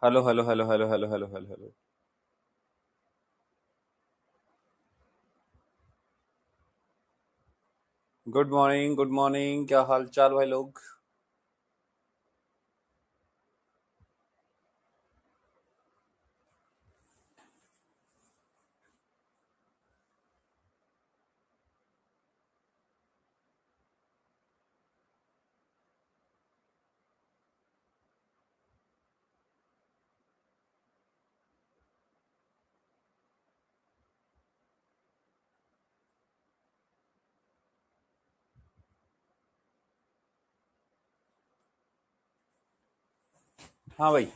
Hello hello hello hello hello hello hello hello. Good morning good morning, क्या हाल चाल भाई लोग। हाँ भाई।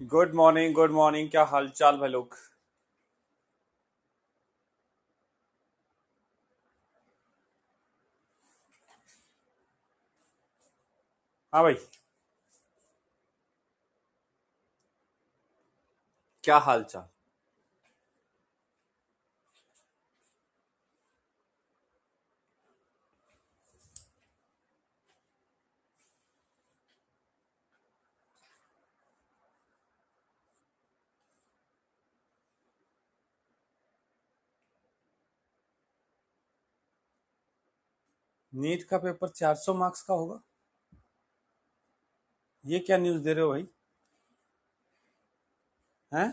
गुड मॉर्निंग, क्या हाल चाल भाई लोग। हाँ भाई। क्या हाल चाल। नीट का पेपर 400 मार्क्स का होगा? ये क्या न्यूज़ दे रहे हो भाई? हैं?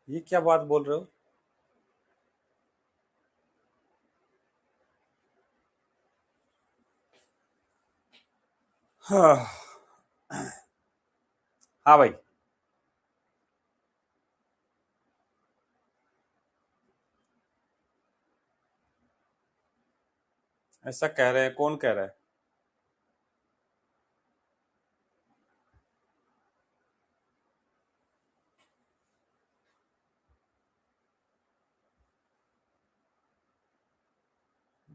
ये क्या बात बोल रहे हो? हाँ। हाँ भाई। ऐसा कह रहे हैं? कौन कह रहा है?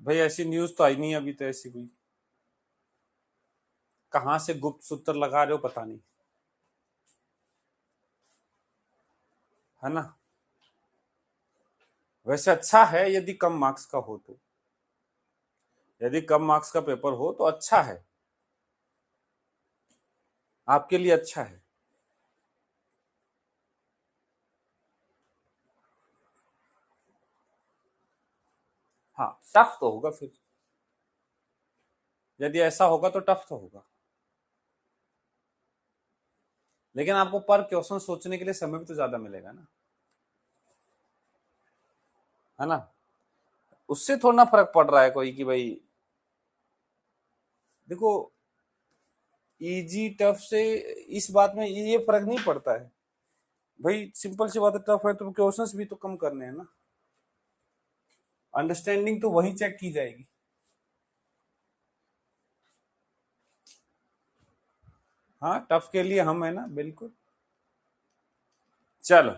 भाई ऐसी न्यूज़ तो आई नहीं है अभी, तो ऐसी कोई। कहाँ से गुप्त सूत्र लगा रहे हो पता नहीं। है ना? वैसे अच्छा है यदि कम मार्क्स का हो तो। यदि कम मार्क्स का पेपर हो तो अच्छा है। आपके लिए अच्छा है। हाँ, टफ तो होगा फिर। यदि ऐसा होगा तो टफ तो होगा। लेकिन आपको पर क्वेश्चन सोचने के लिए समय भी तो ज्यादा मिलेगा ना। है ना? उससे थोड़ा ना फर्क पड़ रहा है कोई कि भाई। देखो, इजी टफ से इस बात में ये फर्क नहीं पड़ता है। भाई सिंपल सी बात है, टफ है तो क्वेश्चंस भी तो कम करने हैं ना। अंडरस्टैंडिंग तो वही चेक की जाएगी। हाँ, टफ के लिए हम है ना, बिल्कुल। चलो।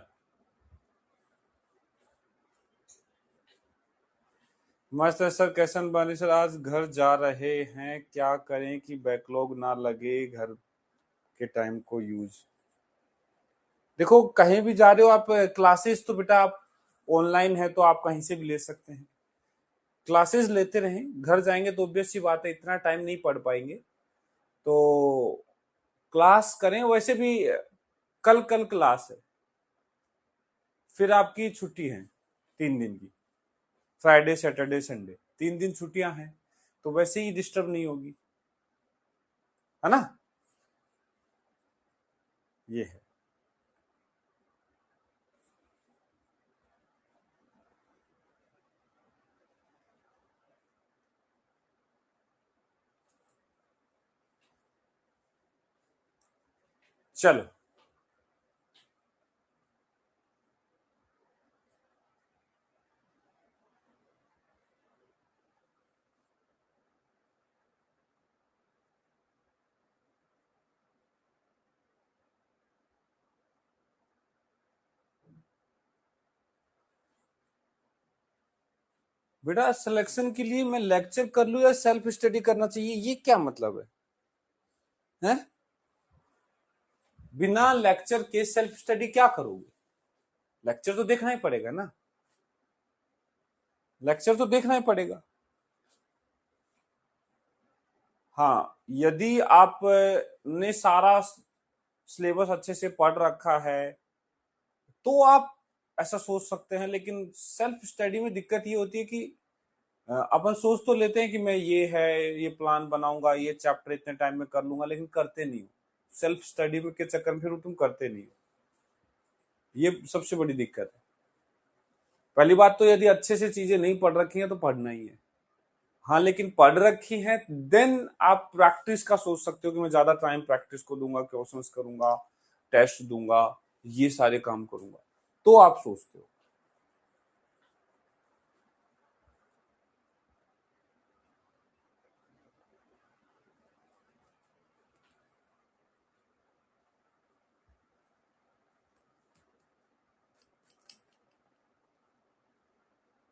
मस्त है सर, कैसन बने सर? आज घर जा रहे हैं, क्या करें कि बैकलॉग ना लगे घर के टाइम को यूज। देखो, कहीं भी जा रहे हो आप, क्लासेस तो बेटा आप ऑनलाइन है तो आप कहीं से भी ले सकते हैं। क्लासेस लेते रहें, घर जाएंगे तो ऑब्वियस सी बात है इतना टाइम नहीं पढ़ पाएंगे। तो क्लास करें वैसे भी। कल कल क्लास है। फिर आपकी छुट्टी है 3 दिन की। फ्राइडे सैटरडे संडे 3 दिन छुट्टियां हैं। तो वैसे ही डिस्टर्ब नहीं होगी। है ना? ये है। चलो। बेटा सिलेक्शन के लिए मैं लेक्चर कर लूं या सेल्फ स्टडी करना चाहिए, ये क्या मतलब है? हैं? बिना लेक्चर के सेल्फ स्टडी क्या करोगे? लेक्चर तो देखना ही पड़ेगा ना, लेक्चर तो देखना ही पड़ेगा। हाँ, यदि आप ने सारा सिलेबस अच्छे से पढ़ रखा है तो आप ऐसा सोच सकते हैं, लेकिन सेल्फ स्टडी में दिक्कत ये होती है कि अपन सोच तो लेते हैं कि मैं ये प्लान बनाऊंगा, ये चैप्टर इतने टाइम में कर लूंगा, लेकिन करते नहीं हो। सेल्फ स्टडी में के चक्कर में फिर तुम करते नहीं हो, ये सबसे बड़ी दिक्कत है। पहली बात तो यदि अच्छे से चीजें नहीं पढ़ रखी हैं तो पढ़ना ही है। हाँ, लेकिन पढ़ रखी है देन आप प्रैक्टिस का सोच सकते हो कि मैं ज्यादा टाइम प्रैक्टिस को दूंगा, क्वेश्चंस करूंगा, टेस्ट दूंगा, ये सारे काम करूंगा, तो आप सोचते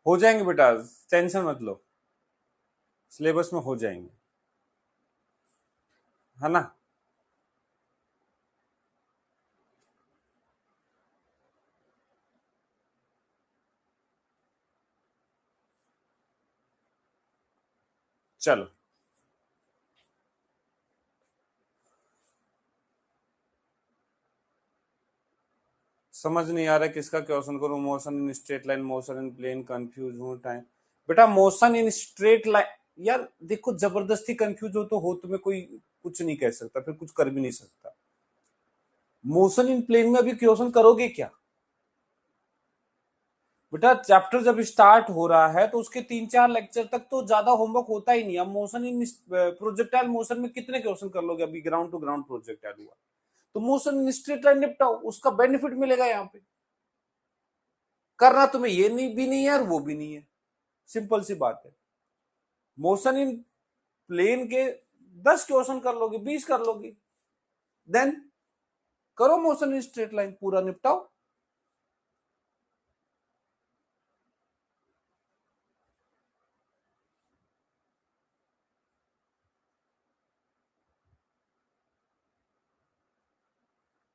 हो जाएंगे बेटा, टेंशन मत लो, सिलेबस में हो जाएंगे, है ना। चलो, समझ नहीं आ रहा है किसका क्वेश्चन करूं। Motion in straight line, motion in plane, confuse हूं टाइम। बेटा मोशन इन स्ट्रेट लाइन, यार देखो जबरदस्ती कंफ्यूज हो तुम्हें कोई कुछ नहीं कह सकता, फिर कुछ कर भी नहीं सकता। मोशन इन प्लेन में अभी क्वेश्चन करोगे क्या? बेटा चैप्टर जब स्टार्ट हो रहा है तो उसके 3-4 लेक्चर तक तो ज्यादा होमवर्क होता ही नहीं। अब मोशन इन प्रोजेक्टाइल मोशन में कितने क्वेश्चन कर लोगे? अभी ग्राउंड टू ग्राउंड प्रोजेक्टाइल हुआ, तो मोशन इन स्ट्रेट लाइन निपटाओ, उसका बेनिफिट मिलेगा। यहाँ पे करना तुम्हें ये नहीं भी नहीं है और वो भी नहीं है, सिंपल सी बात है। मोशन इन प्लेन के 10 क्वेश्चन कर लोगे, 20 कर लोगे, देन करो मोशन इन स्ट्रेट लाइन, पूरा निपटाओ।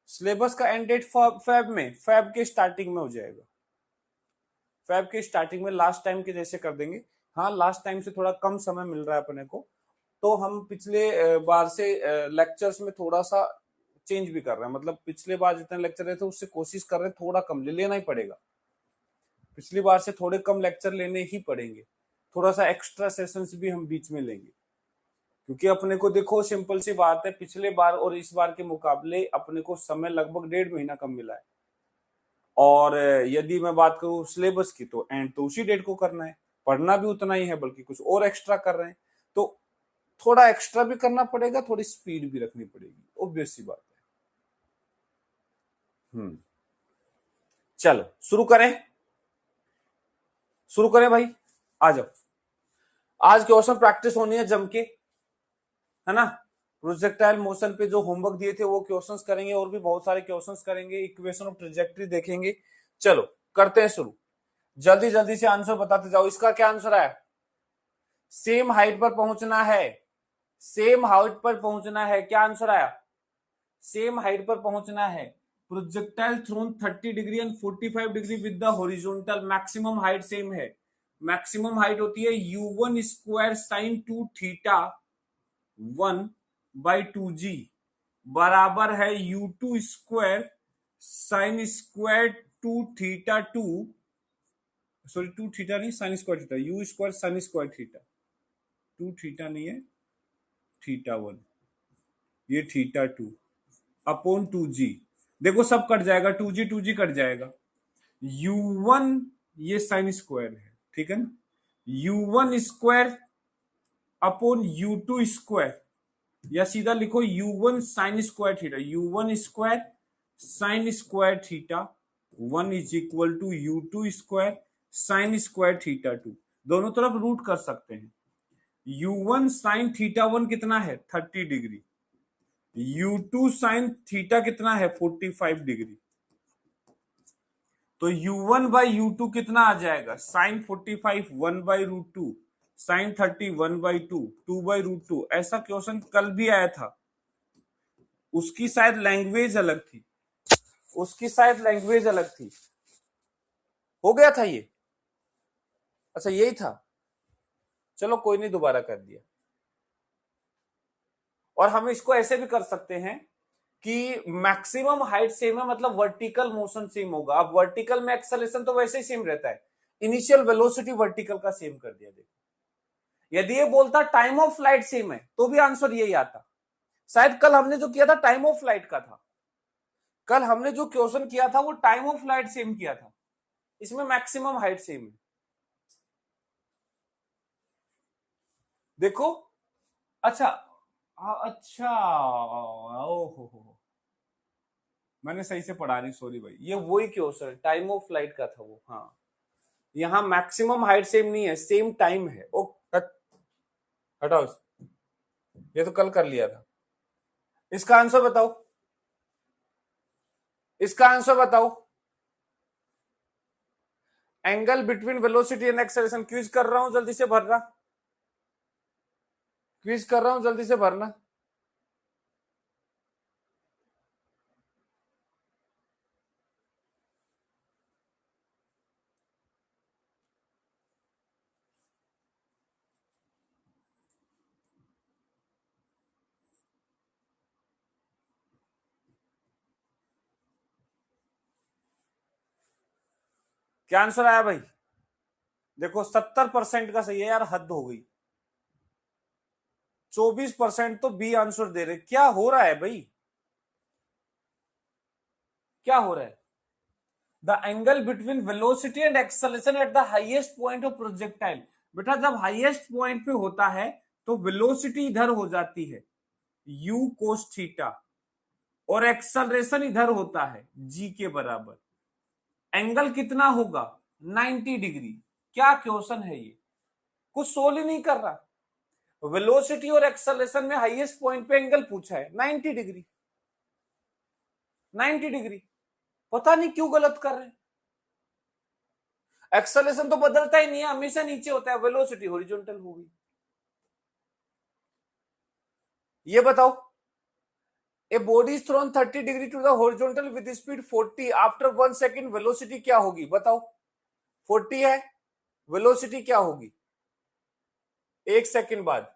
सिलेबस का एंड डेट फैब के स्टार्टिंग में हो जाएगा। फैब के स्टार्टिंग में लास्ट टाइम के जैसे कर देंगे। हाँ, लास्ट टाइम से थोड़ा कम समय मिल रहा है अपने को, तो हम पिछले बार से लेक्चर्स में थोड़ा सा चेंज भी कर रहे हैं। मतलब पिछले बार जितने लेक्चर रहे थे उससे कोशिश कर रहे हैं थोड़ा कम लेना ही पड़ेगा। पिछली बार से थोड़े कम लेक्चर लेने ही पड़ेंगे। थोड़ा सा एक्स्ट्रा सेशंस भी हम बीच में लेंगे, क्योंकि अपने को देखो सिंपल सी बात है, पिछले बार और इस बार के मुकाबले अपने को समय लगभग 1.5 महीना कम मिला है। और यदि मैं बात करूं सिलेबस की, तो एंड तो उसी डेट को करना है, पढ़ना भी उतना ही है, बल्कि कुछ और एक्स्ट्रा कर रहे हैं, तो थोड़ा एक्स्ट्रा भी करना पड़ेगा, थोड़ी स्पीड भी रखनी पड़ेगी, ऑब्वियस सी बात है। चलो शुरू करें, शुरू करें भाई, आ जाओ। आज क्वेश्चन प्रैक्टिस होनी है जम के, है ना। प्रोजेक्टाइल मोशन पे जो होमवर्क दिए थे वो क्वेश्चंस करेंगे, और भी बहुत सारे क्वेश्चंस करेंगे, इक्वेशन ऑफ ट्रेजेक्टरी देखेंगे। चलो करते हैं शुरू, जल्दी जल्दी से आंसर बताते जाओ। इसका क्या आंसर है? सेम हाइट पर पहुंचना है, सेम हाइट पर पहुंचना है। क्या आंसर आया? सेम हाइट पर पहुंचना है। Projectile thrown 30 degree and 45 degree with the horizontal, maximum height same है। मैक्सिमम हाइट होती है u1 square sine 2 theta 1/2g बराबर है u2 square sine square 2 theta 2, sorry 2 theta नहीं, sine square theta, u square sine square theta, 2 theta नहीं है, theta 1, ये theta 2 upon 2g। देखो सब कट जाएगा, 2g कट जाएगा। u1 ये साइन स्क्वायर है, ठीक है ना, u1 square upon u2 square, या सीधा लिखो u1 sine square theta, u1 square sine square theta 1 is equal to u2 square sine square theta 2। दोनों तरफ रूट कर सकते हैं। u1 साइन थीटा 1 कितना है? 30 डिग्री। u2 साइन थीटा कितना है? 45 डिग्री। तो u1 बाई u2 कितना आ जाएगा? Sine 45 1/√2, sine 30 1/2, 2/√2। ऐसा क्वेश्चन कल भी आया था, उसकी शायद लैंग्वेज अलग थी, उसकी शायद लैंग्वेज अलग थी। हो गया था ये? अच्छा यही था, चलो कोई नहीं, दोबारा कर दिया। और हम इसको ऐसे भी कर सकते हैं कि मैक्सिमम हाइट सेम है, मतलब वर्टिकल मोशन सेम होगा। अब वर्टिकल में एक्सेलरेशन तो वैसे ही सेम रहता है, इनिशियल वेलोसिटी वर्टिकल का सेम कर दिया। देखो यदि ये बोलता टाइम ऑफ फ्लाइट सेम है तो भी आंसर यही आता। शायद कल हमने जो किया था टाइम ऑफ फ्लाइट का था, कल हमने जो क्वेश्चन किया था वो टाइम ऑफ फ्लाइट सेम किया था, इसमें मैक्सिमम हाइट सेम है। देखो अच्छा, अच्छा ओहो, मैंने सही से पढ़ा नहीं, सॉरी भाई, ये वही क्वेश्चन टाइम ऑफ फ्लाइट का था वो। हाँ, यहाँ मैक्सिमम हाइट सेम नहीं है, सेम टाइम है। ओ हटाओ, ये तो कल कर लिया था। इसका आंसर बताओ, इसका आंसर बताओ। Angle between velocity and acceleration, quiz कर रहा हूं, जल्दी से भरना, क्विज कर रहा हूं, जल्दी से भरना। क्या आंसर आया भाई? देखो 70% का सही है यार, हद हो गई। 24% तो बी आंसर दे रहे, क्या हो रहा है भाई, क्या हो रहा है? The angle between velocity and acceleration at the highest point of projectile. बेटा जब हाईएस्ट पॉइंट पे होता है तो वेलोसिटी इधर हो जाती है u कोस थीटा, और एक्सेलरेशन इधर होता है g के बराबर। एंगल कितना होगा? 90 डिग्री। क्या क्वेश्चन है ये, कुछ सोल ही नहीं कर रहा। वेलोसिटी और एक्सेलरेशन में हाईएस्ट पॉइंट पे एंगल पूछा है 90 डिग्री, 90 डिग्री। पता नहीं क्यों गलत कर रहे हैं। एक्सेलरेशन तो बदलता ही नहीं है, हमेशा नीचे होता है, वेलोसिटी हॉरिजॉन्टल होगी। ये बताओ, a body is thrown 30 degree to the horizontal with speed 40, after 1 second velocity क्या होगी बताओ? 40 है, वेलोसिटी क्या होगी 1 सेकंड बाद?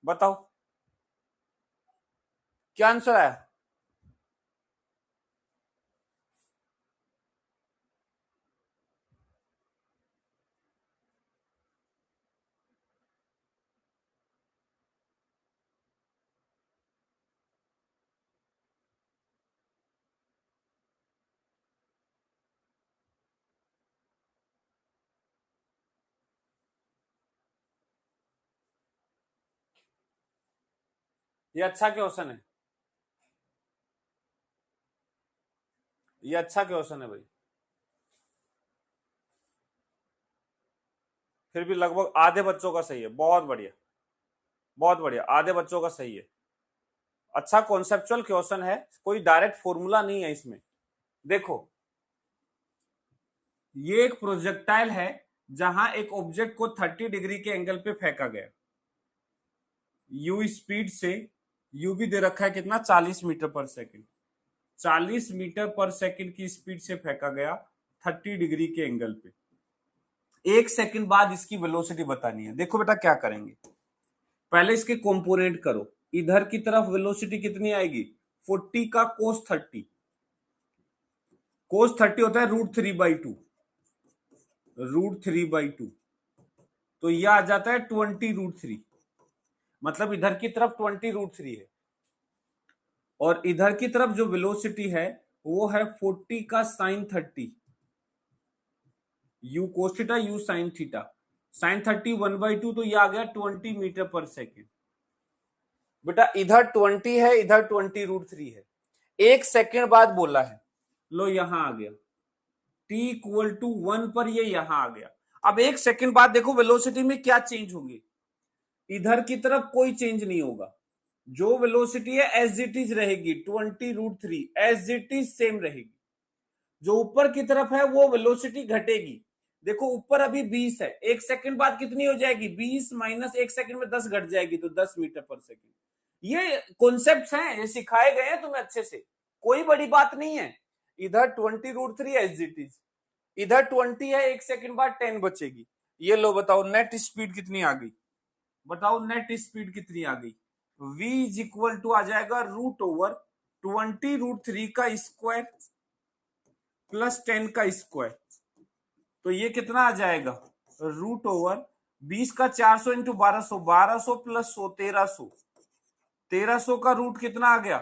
बताओ क्या आंसर आया? ये अच्छा क्वेश्चन है, ये अच्छा क्वेश्चन है भाई। फिर भी लगभग आधे बच्चों का सही है, बहुत बढ़िया, बहुत बढ़िया, आधे बच्चों का सही है। अच्छा कॉन्सेप्चुअल क्वेश्चन है, कोई डायरेक्ट फॉर्मूला नहीं है इसमें। देखो ये एक प्रोजेक्टाइल है जहां एक ऑब्जेक्ट को 30 डिग्री के एंगल पे फेंका गया, यू स्पीड से, यू भी दे रखा है कितना, 40 मीटर पर सेकंड, 40 मीटर पर सेकंड की स्पीड से फेंका गया 30 डिग्री के एंगल पे। 1 सेकंड बाद इसकी वेलोसिटी बतानी है। देखो बेटा क्या करेंगे, पहले इसके कंपोनेंट करो। इधर की तरफ वेलोसिटी कितनी आएगी, 40 का कोस 30, कोस 30 होता है √3/2, √3/2, तो यह आ जाता है 20√3, मतलब इधर की तरफ 20√3 है, और इधर की तरफ जो वेलोसिटी है वो है 40 का sine 30, u cos theta u sine theta, sine 30 1/2, तो ये आ गया 20 मीटर पर सेकेंड। बेटा इधर 20 है, इधर 20√3 है, 1 सेकेंड बाद बोला है, लो यहां आ गया t=1 पर, ये यहां आ गया। अब 1 सेकेंड बाद देखो वेलोसिटी में क्या चेंज होगी, इधर की तरफ कोई चेंज नहीं होगा, जो वेलोसिटी है एज इट इज रहेगी 20√3 एज इट इज सेम रहेगी। जो ऊपर की तरफ है वो वेलोसिटी घटेगी। देखो ऊपर अभी 20 है, एक सेकंड बाद कितनी हो जाएगी, 20 माइनस एक सेकंड में 10 घट जाएगी, तो 10 मीटर पर सेकंड। ये कॉन्सेप्ट्स हैं, ये सिखाए गए हैं तुम्हें अच्छे से, कोई बड़ी बात नहीं है। इधर 20√3 एज इट इज, इधर 20 है, एक सेकंड बाद 10 बचेगी। ये लो बताओ नेट स्पीड कितनी आ गई, बताओ नेट स्पीड कितनी आ गई। v इज इक्वल टू आ जाएगा √20√3 का स्क्वायर प्लस 10 का स्क्वायर। तो ये कितना आ जाएगा, √20 का 400 इंटू 1200, 1200 प्लस 100 1300। 1300 का रूट कितना आ गया,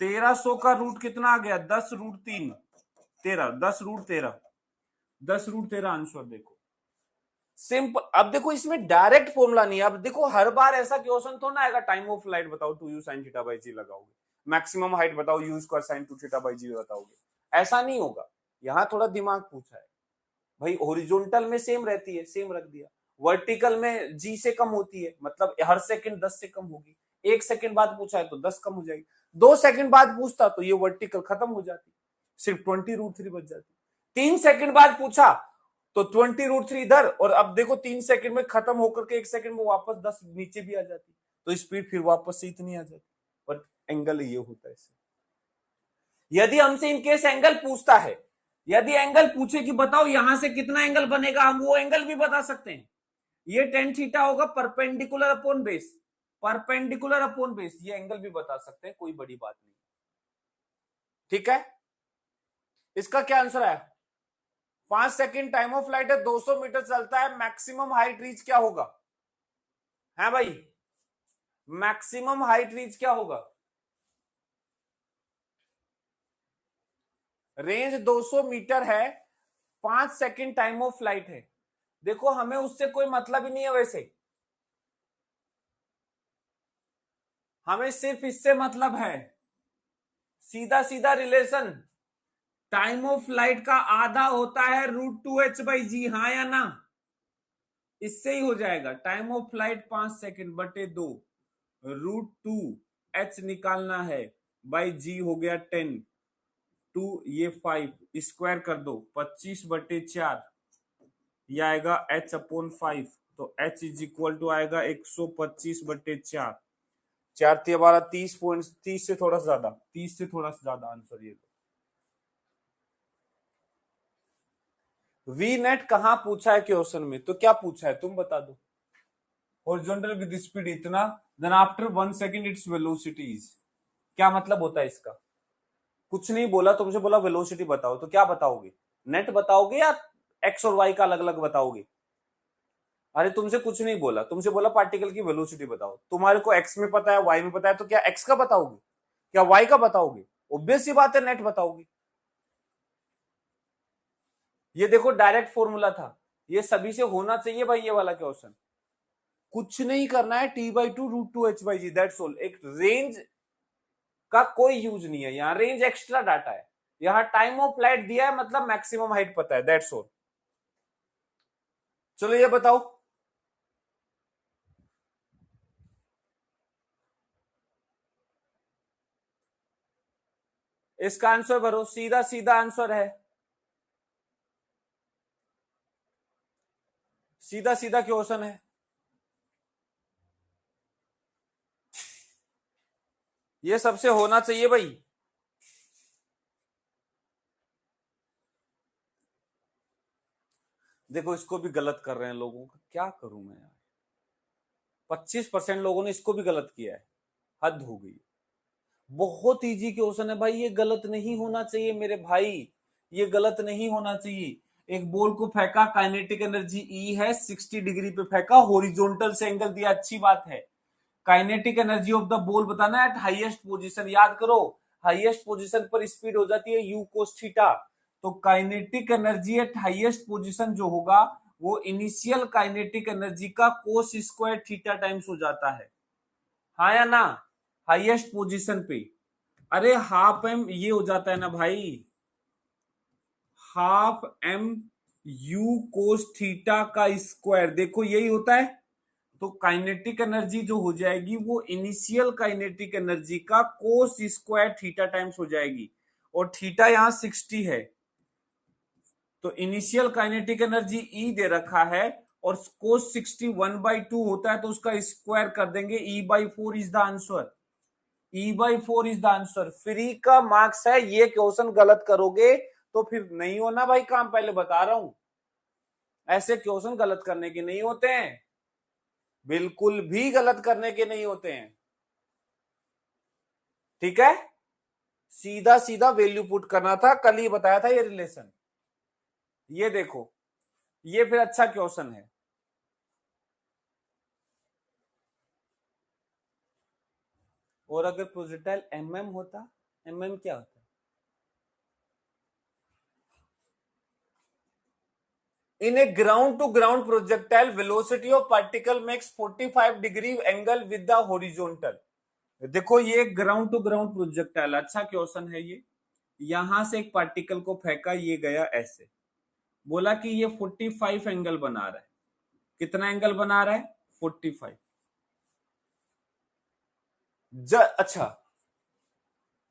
1300 का रूट कितना आ गया, 10√3 13, 10√13, 10√13 आंसर। देखो सिंपल। अब देखो इसमें डायरेक्ट फॉर्मूला नहीं है। अब देखो हर बार ऐसा क्वेश्चन तो ना आएगा, टाइम ऑफ फ्लाइट बताओ 2u sin theta by g लगाओगे, मैक्सिमम हाइट बताओ u square sin 2 theta by g बताओगे, ऐसा नहीं होगा। यहां थोड़ा दिमाग पूछा है भाई। हॉरिजॉन्टल में सेम रहती है, सेम रख दिया। वर्टिकल में जी से कम होती है, मतलब हर सेकंड 10 से कम होगी। एक सेकंड बाद पूछा है तो 10 कम हो जाएगी। 2 सेकंड बाद पूछता तो ये वर्टिकल खत्म हो जाती, सिर्फ 20√3 बच जाती। 3 सेकंड बाद पूछा तो 20√3 इधर, और अब देखो 3 सेकंड में खत्म होकर के 1 सेकंड में वापस 10 नीचे भी आ जाती, तो स्पीड फिर वापस से इतनी आ जाती। पर एंगल ये होता है। यदि हमसे इनकेस एंगल पूछता है, यदि एंगल पूछे कि बताओ यहां से कितना एंगल बनेगा, हम वो एंगल भी बता सकते हैं। ये टेन थीटा होगा perpendicular upon base, perpendicular upon base, ये एंगल भी बता सकते हैं, कोई बड़ी बात नहीं। ठीक है, इसका क्या आंसर है, 5 सेकंड टाइम ऑफ फ्लाइट है, 200 मीटर चलता है, मैक्सिमम हाइट रीच क्या होगा, है भाई, मैक्सिमम हाइट रीच क्या होगा, रेंज 200 मीटर है, 5 सेकंड टाइम ऑफ फ्लाइट है। देखो हमें उससे कोई मतलब ही नहीं है वैसे, हमें सिर्फ इससे मतलब है, सीधा सीधा रिलेशन, टाइम ऑफ फ्लाइट का आधा होता है √2h/g, हाँ या ना, इससे ही हो जाएगा। टाइम ऑफ फ्लाइट 5 सेकंड बटे 2, √2h निकालना है, बाई जी हो गया 10, 2 ये 5, स्क्वायर कर दो 25/4, ये आएगा h/5, तो h इज इक्वल टू आएगा 125/4, 4 30 से थोड़ा सा ज्यादा, 30 से थोड़ा सा ज्यादा आंसर ये। वी नेट कहां पूछा है क्वेश्चन में, तो क्या पूछा है तुम बता दो। हॉरिजॉन्टल विद स्पीड इतना, then after 1 second its velocity is, क्या मतलब होता है इसका, कुछ नहीं बोला, तुमसे बोला वेलोसिटी बताओ, तो क्या बताओगे, नेट बताओगे या एक्स और वाई का अलग अलग बताओगे। अरे तुमसे कुछ नहीं बोला, तुमसे बोला पार्टिकल की वेलोसिटी बताओ, तुम्हारे को एक्स में पता है वाई में पता है, तो क्या एक्स का बताओगे, क्या वाई का बताओगे, ऑब्वियस सी बात है नेट बताओगे। ये देखो डायरेक्ट फॉर्मूला था, ये सभी से होना चाहिए भाई ये वाला क्वेश्चन। कुछ नहीं करना है, T/2 √2h/g, दैट्स ऑल। एक रेंज का कोई यूज नहीं है यहाँ, रेंज एक्स्ट्रा डाटा है। यहाँ टाइम ऑफ फ्लाइट दिया है, मतलब मैक्सिमम हाइट पता है, दैट्स ऑल। चलो ये बताओ, इसका आंसर भरो, सीधा सीधा आंसर है, सीधा सीधा क्वेश्चन है। ये सबसे होना चाहिए भाई। देखो इसको भी गलत कर रहे हैं लोगों का, क्या करूं मैं यार, 25% लोगों ने इसको भी गलत किया है, हद हो गई। बहुत इजी क्वेश्चन है भाई, ये गलत नहीं होना चाहिए मेरे भाई, ये गलत नहीं होना चाहिए। एक बॉल को फेंका, काइनेटिक एनर्जी ई है, 60 डिग्री पे फेंका, हॉरिजॉन्टल से एंगल दिया, अच्छी बात है। Kinetic energy of the ball बताना है एट हाईएस्ट पोजीशन, याद करो हाईएस्ट पोजीशन पर स्पीड हो जाती है u cos थीटा। तो kinetic energy at highest position जो होगा वो इनिशियल काइनेटिक एनर्जी का कोस स्क्वायर थीटा टाइम्स हो जाता है, हाँ या ना, हाईएस्ट पोजीशन पे। अरे हाफ एम ये हो जाता है ना भाई, half m u cos theta का स्क्वायर, देखो यही होता है, तो काइनेटिक एनर्जी जो हो जाएगी वो इनिशियल काइनेटिक एनर्जी का कोस स्क्वायर थीटा टाइम्स हो जाएगी, और थीटा यहां 60 है, तो इनिशियल काइनेटिक एनर्जी ई दे रखा है, और कोस 60 1/2 होता है, तो उसका स्क्वायर कर देंगे, E/4 is the answer. E/4 is the answer. Free का मार्क्स है, ये क्वेश्चन गलत करोगे तो फिर नहीं होना भाई काम, पहले बता रहा हूं, ऐसे क्वेश्चन गलत करने के नहीं होते हैं, बिल्कुल भी गलत करने के नहीं होते हैं, ठीक है। सीधा सीधा वैल्यू पुट करना था, कल ही बताया था ये रिलेशन। ये देखो, ये फिर अच्छा क्वेश्चन है। और अगर प्रोजेक्टाइल होता, क्या होता? In a ground to ground projectile, velocity of particle makes 45 degree angle with the horizontal। देखो ये ग्राउंड टू ग्राउंड प्रोजेक्टाइल, अच्छा क्वेश्चन है ये। यहां से एक पार्टिकल को फेंका, ये गया ऐसे, बोला कि ये 45 एंगल बना रहा है। कितना एंगल बना रहा है? 45। अच्छा,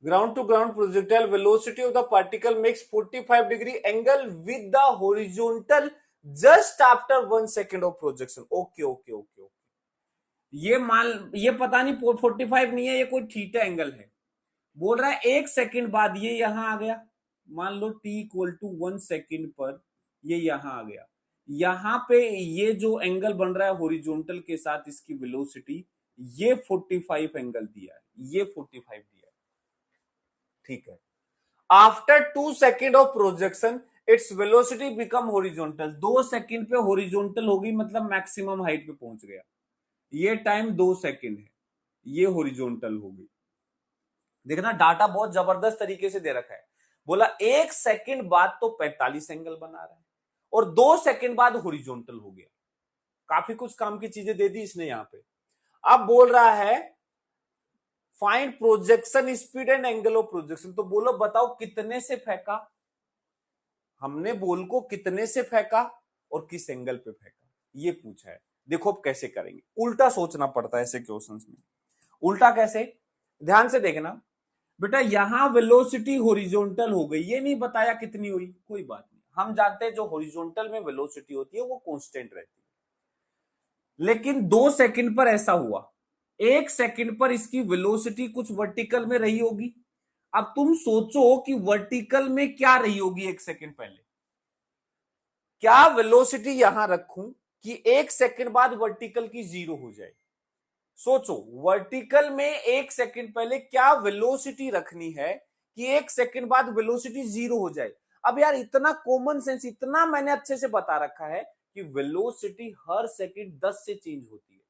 ground to ground projectile velocity of the particle makes 45 degree angle with the horizontal just after 1 second of projection। Okay okay okay okay, ये पता नहीं 45 नहीं है, ये कोई थीटा एंगल है। बोल रहा है 1 सेकंड बाद ये यहां आ गया, मान लो t=1 सेकंड पर ये यहां आ गया, यहां पे ये जो एंगल बन रहा है हॉरिजॉन्टल के साथ, इसकी वेलोसिटी ये 45 एंगल दिया है, ये 45 दिया है, ठीक है। After 2 second of projection its velocity become horizontal. 2 second पे हॉरिजॉन्टल होगी, मतलब मैक्सिमम हाइट पे पहुंच गया, ये टाइम 2 सेकेंड है, ये हॉरिजॉन्टल होगी। देखना डाटा बहुत जबरदस्त तरीके से दे रखा है। बोला 1 सेकेंड बाद तो 45 एंगल बना रहा है, और 2 सेकेंड बाद हॉरिजॉन्टल हो गया। काफी कुछ काम की चीजें दे दी इसने यहां पे। अब बोल रहा है find projection speed and angle of projection. तो बोलो बताओ कितने से फेंका, हमने बॉल को कितने से फेंका और किस एंगल पे फेंका, ये पूछा है। देखो अब कैसे करेंगे, उल्टा सोचना पड़ता है ऐसे क्वेश्चंस में। उल्टा कैसे, ध्यान से देखना बेटा। यहां वेलोसिटी हॉरिजॉन्टल हो गई, ये नहीं बताया कितनी हुई, कोई बात नहीं, हम जानते हैं जो हॉरिजॉन्टल में वेलोसिटी होती है वो कांस्टेंट रहती है। लेकिन 2 सेकंड पर ऐसा हुआ, 1 सेकंड पर इसकी वेलोसिटी कुछ वर्टिकल में रही होगी। अब तुम सोचो कि वर्टिकल में क्या रही होगी 1 सेकंड पहले, क्या वेलोसिटी यहां रखूं कि 1 सेकंड बाद वर्टिकल की 0 हो जाए। सोचो वर्टिकल में 1 सेकंड पहले क्या वेलोसिटी रखनी है कि 1 सेकंड बाद वेलोसिटी 0 हो जाए। अब यार इतना कॉमन सेंस, इतना मैंने अच्छे से बता रखा है कि वेलोसिटी हर सेकंड 10 से चेंज होती है,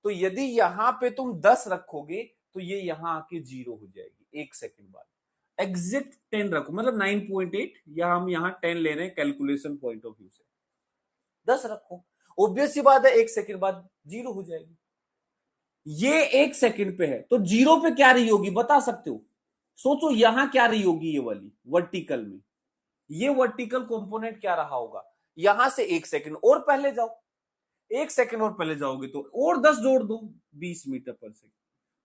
तो यदि यहां पे तुम 10 रखोगे तो ये यहां आके 0 हो जाएगी 1 सेकंड बाद। एग्जैक्ट 10 रखो, मतलब 9.8, या हम यहां 10 ले रहे हैं कैलकुलेशन पॉइंट ऑफ व्यू से, 10 रखो, ऑब्वियस सी बात है 1 सेकंड बाद 0 हो जाएगी। ये 1 सेकंड पे है, तो 0 पे क्या रही होगी बता सकते हो? सोचो यहां क्या रही होगी, ये वाली वर्टिकल में, ये वर्टिकल कंपोनेंट क्या रहा होगा। यहां से 1 सेकंड और पहले जाओ, 1 सेकंड और पहले जाओगे तो और 10 जोड़ दो, 20 मीटर पर सेकंड,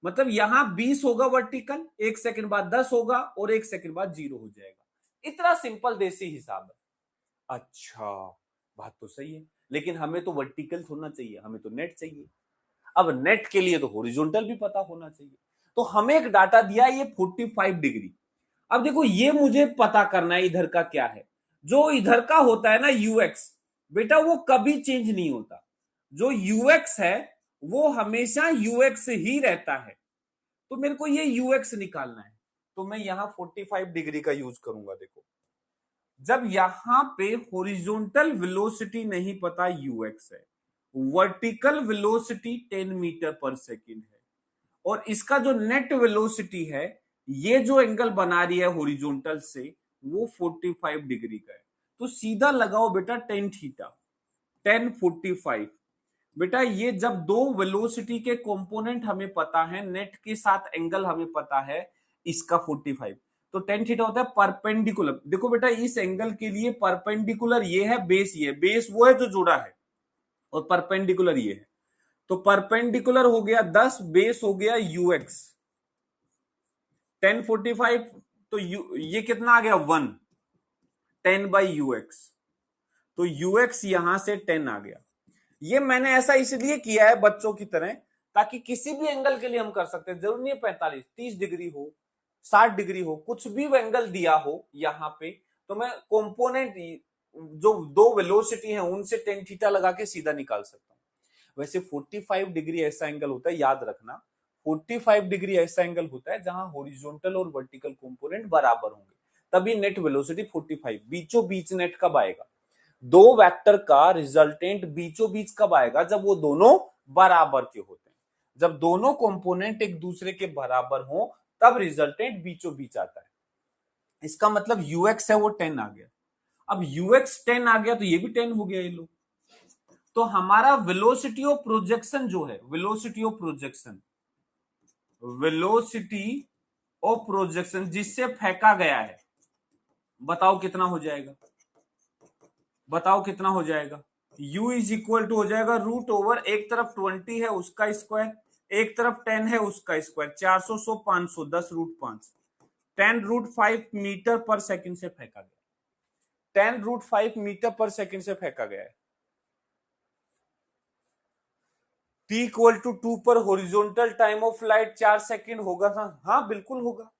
मतलब यहां 20 होगा वर्टिकल, 1 सेकंड बाद 10 होगा, और 1 सेकंड बाद 0 हो जाएगा। इतना सिंपल देसी हिसाब है। अच्छा, बात तो सही है, लेकिन हमें तो वर्टिकल थोड़ा चाहिए, हमें तो नेट चाहिए। अब नेट के लिए तो हॉरिजॉन्टल भी पता होना चाहिए। तो हमें एक डाटा दिया ये 45 डिग्री। अब देखो ये मुझे पता करना है इधर का क्या है। जो इधर का होता है ना यूएक्स, बेटा वो कभी चेंज नहीं होता। जो यूएक्स है वो हमेशा यूएक्स ही रहता है, तो मेरे को ये यूएक्स निकालना है। तो मैं यहां 45 डिग्री का यूज करूंगा। देखो जब यहां पे हॉरिजॉन्टल वेलोसिटी नहीं पता यूएक्स है, वर्टिकल वेलोसिटी 10 मीटर पर सेकेंड है, और इसका जो नेट वेलोसिटी है, ये जो एंगल बना रही है हॉरिजॉन्टल से, वो 45 डिग्री का है। तो सीधा लगाओ बेटा टेन थीटा, 10 45। बेटा ये जब दो वेलोसिटी के कंपोनेंट हमें पता है, नेट के साथ एंगल हमें पता है इसका 45, तो टेन थीटा होता है परपेंडिकुलर। देखो बेटा इस एंगल के लिए परपेंडिकुलर ये है बेस, ये बेस वो है जो जुड़ा है, और परपेंडिकुलर ये है, तो परपेंडिकुलर हो गया 10, बेस हो गया यूएक्स 1045, तो ये कितना आ गया 1, 10/ux, तो यूएक्स यहां से 10 आ गया। ये मैंने ऐसा इसलिए किया है बच्चों की तरह, ताकि किसी भी एंगल के लिए हम कर सकते हैं, जरूरी नहीं है 45, 30 डिग्री हो, 60 डिग्री हो, कुछ भी एंगल दिया हो यहां पे, तो मैं कंपोनेंट जो दो वेलोसिटी है उनसे टेन थीटा लगा के सीधा निकाल सकता हूं। वैसे 45 डिग्री ऐसा एंगल होता है, याद रखना, 45 डिग्री ऐसा एंगल होता है जहां हॉरिजॉन्टल और वर्टिकल कंपोनेंट बराबर होंगे, तभी नेट वेलोसिटी 45। बीचों बीच नेट कब आएगा, दो वेक्टर का रिजल्टेंट बीचों बीच कब आएगा, जब वो दोनों बराबर के होते हैं। जब दोनों कंपोनेंट एक दूसरे के बराबर हो तब रिजल्टेंट बीचों बीच आता है। इसका मतलब यूएक्स है वो 10 आ गया। अब यूएक्स 10 आ गया तो ये भी 10 हो गया ये लो। तो हमारा वेलोसिटी ऑफ प्रोजेक्शन जो है, velocity of projection, velocity of projection जिससे फेंका गया है, बताओ कितना हो जाएगा, बताओ कितना हो जाएगा। u इज इक्वल टू हो जाएगा रूट ओवर, एक तरफ 20 है उसका स्क्वायर, एक तरफ 10 है उसका स्क्वायर, 400 100 500 10 रूट 5, 10 रूट 5 मीटर पर सेकंड से फेंका गया, 10 रूट 5 मीटर पर सेकंड से फेंका गया है। t इक्वल टू 2 पर horizontal time of flight 4 second होगा था, हाँ बिल्कुल होगा।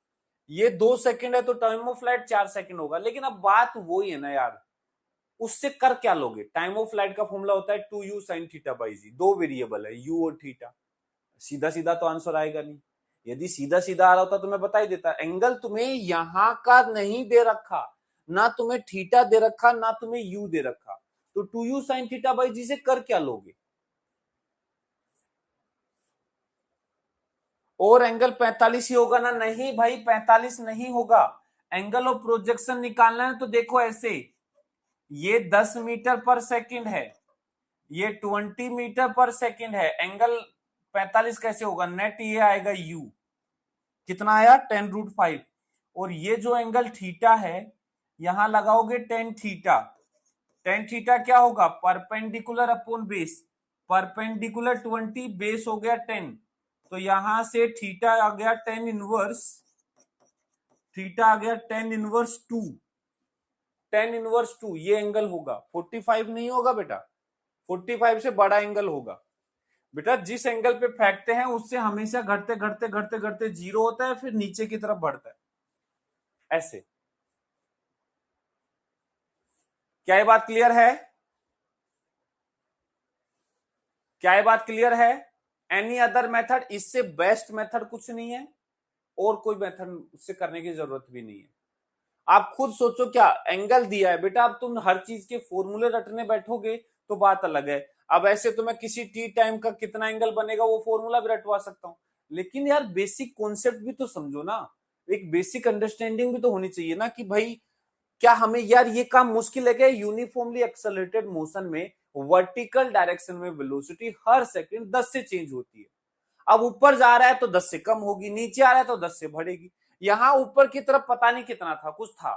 ये 2 सेकंड है तो टाइम ऑफ फ्लाइट 4 सेकंड होगा। लेकिन अब बात वही है ना यार, उससे कर क्या लोगे। टाइम ऑफ फ्लाइट का फॉर्मूला होता है 2u sin थीटा बाई जी, दो वेरिएबल है u और थीटा। सीधा सीधा तो आंसर आएगा नहीं। यदि सीधा सीधा आ रहा होता तो मैं बता ही देता। एंगल तुम्हें यहां का नहीं दे रखा, ना तुम्हें थीटा दे रखा, ना तुम्हें u दे रखा, तो 2u sin थीटा बाई जी से कर क्या लोगे। और एंगल 45 ही होगा ना, नहीं भाई 45 नहीं होगा। एंगल ऑफ प्रोजेक्शन निकालना है तो देखो ऐसे, ये 10 मीटर पर सेकंड है, ये 20 मीटर पर सेकंड है, एंगल 45 कैसे होगा, नेट ये आएगा u, कितना आया 10 रूट 5, और ये जो एंगल थीटा है यहां लगाओगे 10 थीटा, 10 थीटा क्या होगा, perpendicular upon base, perpendicular 20, base हो गया 10, तो यहां से थीटा आ गया 10 इनवर्स, थीटा आ गया 10 इनवर्स 2, 10 इनवर्स 2, ये एंगल होगा 45 नहीं होगा बेटा, 45 से बड़ा एंगल होगा। बेटा जिस एंगल पे फेंकते हैं उससे हमेशा घटते घटते घटते घटते जीरो होता है, फिर नीचे की तरफ बढ़ता है ऐसे। क्या ये बात क्लियर है, क्या ये बात क्लियर है। एनी अदर मेथड, इससे बेस्ट मेथड कुछ नहीं है, और कोई मेथड उससे करने की जरूरत भी नहीं है। आप खुद सोचो, क्या एंगल दिया है बेटा, अब तुम हर चीज के फॉर्मूले रटने बैठोगे तो बात अलग है। अब ऐसे तो मैं किसी टी टाइम का कितना एंगल बनेगा वो फॉर्मूला भी रटवा सकता हूं, लेकिन यार बेसिक कॉन्सेप्ट भी तो समझो ना, एक बेसिक अंडरस्टैंडिंग भी तो होनी चाहिए ना, कि भाई क्या हमें यार ये काम मुश्किल है क्या, यूनिफॉर्मली एक्सेलरेटेड मोशन में वर्टिकल डायरेक्शन में वेलोसिटी हर सेकंड 10 से चेंज होती है। अब ऊपर जा रहा है तो 10 से कम होगी, नीचे आ रहा है तो 10 से बढ़ेगी। यहां ऊपर की तरफ पता नहीं कितना था, कुछ था,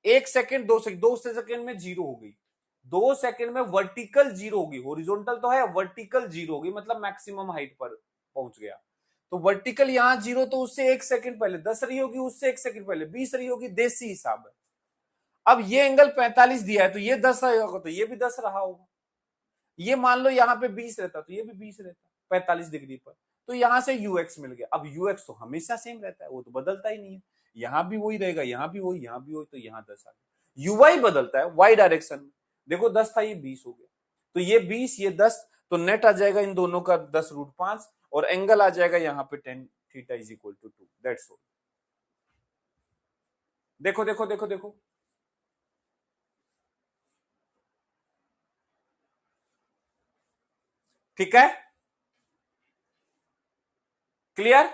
1 सेकंड 2 सेकंड, 2 सेकंड में जीरो हो गई, 2 सेकंड में वर्टिकल जीरो होगी, हॉरिजॉन्टल तो है, वर्टिकल जीरो होगी, मतलब मैक्सिमम हाइट पर पहुंच गया। तो वर्टिकल यहां जीरो, तो उससे 1 सेकंड पहले 10 रही होगी, उससे 1 सेकंड पहले 20 रही होगी, देसी हिसाब है। अब ये एंगल 45 दिया है तो ये 10 रहा होगा, तो ये भी 10 रहा होगा। ये मान लो यहाँ पे 20 रहता तो ये भी 20 रहता 45 डिग्री पर, तो यहां से यूएक्स मिल गया। अब यूएक्स तो हमेशा सेम रहता है, वो तो बदलता ही नहीं है, यहां भी वही रहेगा, यहां भी वही, यहां भी वही, तो यहां 10 आ गया। यूवाई बदलता है वाई डायरेक्शन में, देखो 10 था ये 20 हो गया, तो ये 20 ये 10, तो नेट आ जाएगा इन दोनों का 10 रूट 5, और एंगल आ जाएगा यहाँ पे 10 theta is equal to 2, that's all. देखो देखो देखो देखो, ठीक है, क्लियर।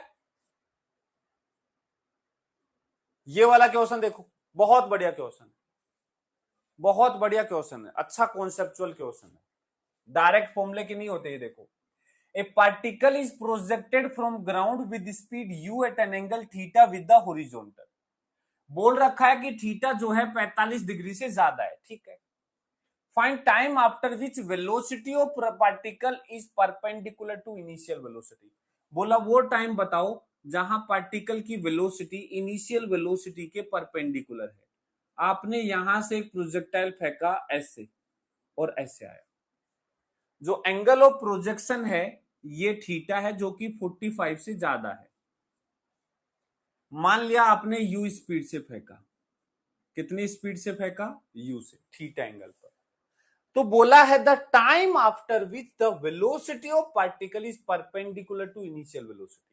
ये वाला क्वेश्चन देखो, बहुत बढ़िया क्वेश्चन है, बहुत बढ़िया क्वेश्चन है, अच्छा कॉन्सेप्चुअल क्वेश्चन है, डायरेक्ट फॉर्मूले की नहीं होते। ये देखो, a particle is projected from ground with speed u at an angle theta with the horizontal. बोल रखा है कि थीटा जो है 45 डिग्री से ज्यादा है, ठीक है। Find time after which velocity of particle is perpendicular to initial velocity. बोला वो टाइम बताओ जहां पार्टिकल की वेलोसिटी इनिशियल वेलोसिटी के परपेंडिकुलर है। आपने यहां से एक प्रोजेक्टाइल फेंका ऐसे और ऐसे आया, जो एंगल ऑफ प्रोजेक्शन है ये थीटा है, जो कि 45 से ज्यादा है। मान लिया आपने यू स्पीड से फेंका, कितनी स्पीड से फेंका, यू से, थीटा एंगल पर। तो बोला है the time after which the velocity of particle is perpendicular to initial velocity.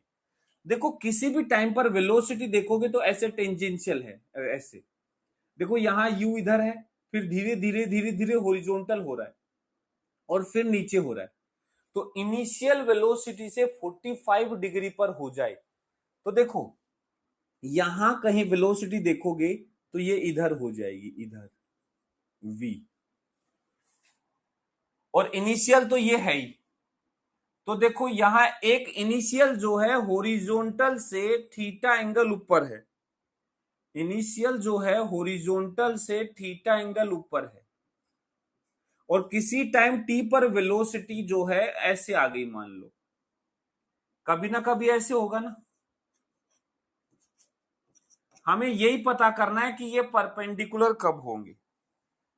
देखो किसी भी टाइम पर वेलोसिटी देखोगे तो ऐसे टेंजेंशियल है, ऐसे देखो यहां यू इधर है, फिर धीरे धीरे धीरे धीरे हॉरिजॉन्टल हो रहा है और फिर नीचे हो रहा है। तो इनिशियल वेलोसिटी से 45 डिग्री पर हो जाए तो देखो यहां कहीं वेलोसिटी देखोगे तो ये इधर हो जाएगी, इधर v, और इनिशियल तो ये है ही। तो देखो यहां एक इनिशियल जो है हॉरिजॉन्टल से थीटा एंगल ऊपर है, इनिशियल जो है हॉरिजॉन्टल से थीटा एंगल ऊपर है, और किसी टाइम t पर वेलोसिटी जो है ऐसे आ गई, मान लो कभी ना कभी ऐसे होगा ना। हमें यही पता करना है कि ये परपेंडिकुलर कब होंगे,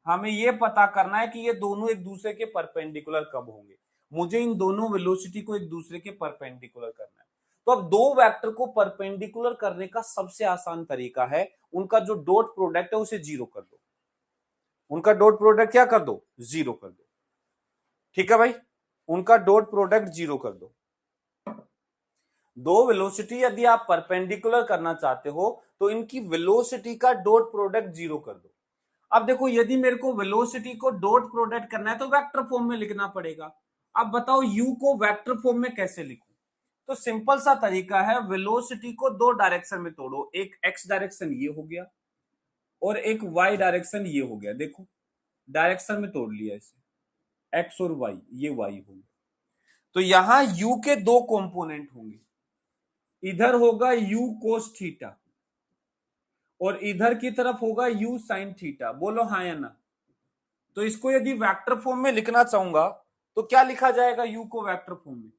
हमें ये पता करना है कि ये दोनों एक दूसरे के परपेंडिकुलर कब होंगे। मुझे इन दोनों वेलोसिटी को एक दूसरे के परपेंडिकुलर करना है। तो अब दो वेक्टर को परपेंडिकुलर करने का सबसे आसान तरीका है उनका जो डॉट प्रोडक्ट है उसे जीरो कर दो, उनका डॉट प्रोडक्ट क्या कर दो, जीरो कर दो। ठीक है भाई, उनका डॉट प्रोडक्ट जीरो कर दो। दो वेलोसिटी यदि आप परपेंडिकुलर करना चाहते हो तो इनकी वेलोसिटी का डॉट प्रोडक्ट जीरो कर दो। अब देखो यदि मेरे को वेलोसिटी को डॉट प्रोडक्ट करना है तो वेक्टर फॉर्म में लिखना पड़ेगा। अब बताओ यू को वेक्टर फॉर्म में कैसे लिखूं। तो सिंपल सा तरीका है, वेलोसिटी को दो डायरेक्शन में तोड़ो, एक एक्स डायरेक्शन ये हो गया और एक वाई डायरेक्शन ये हो गया। देखो डायरेक्शन में तोड़ लिया इसे, एक्स और वाई, ये वाई हो गया। तो यहां यू के दो कंपोनेंट होंगे, इधर होगा यू कोस थीटा और इधर की तरफ होगा यू साइन थीटा। बोलो हाँ या ना। तो इसको यदि वेक्टर फॉर्म में लिखना चाहूंगा तो क्या लिखा जाएगा, यू को वेक्टर फॉर्म में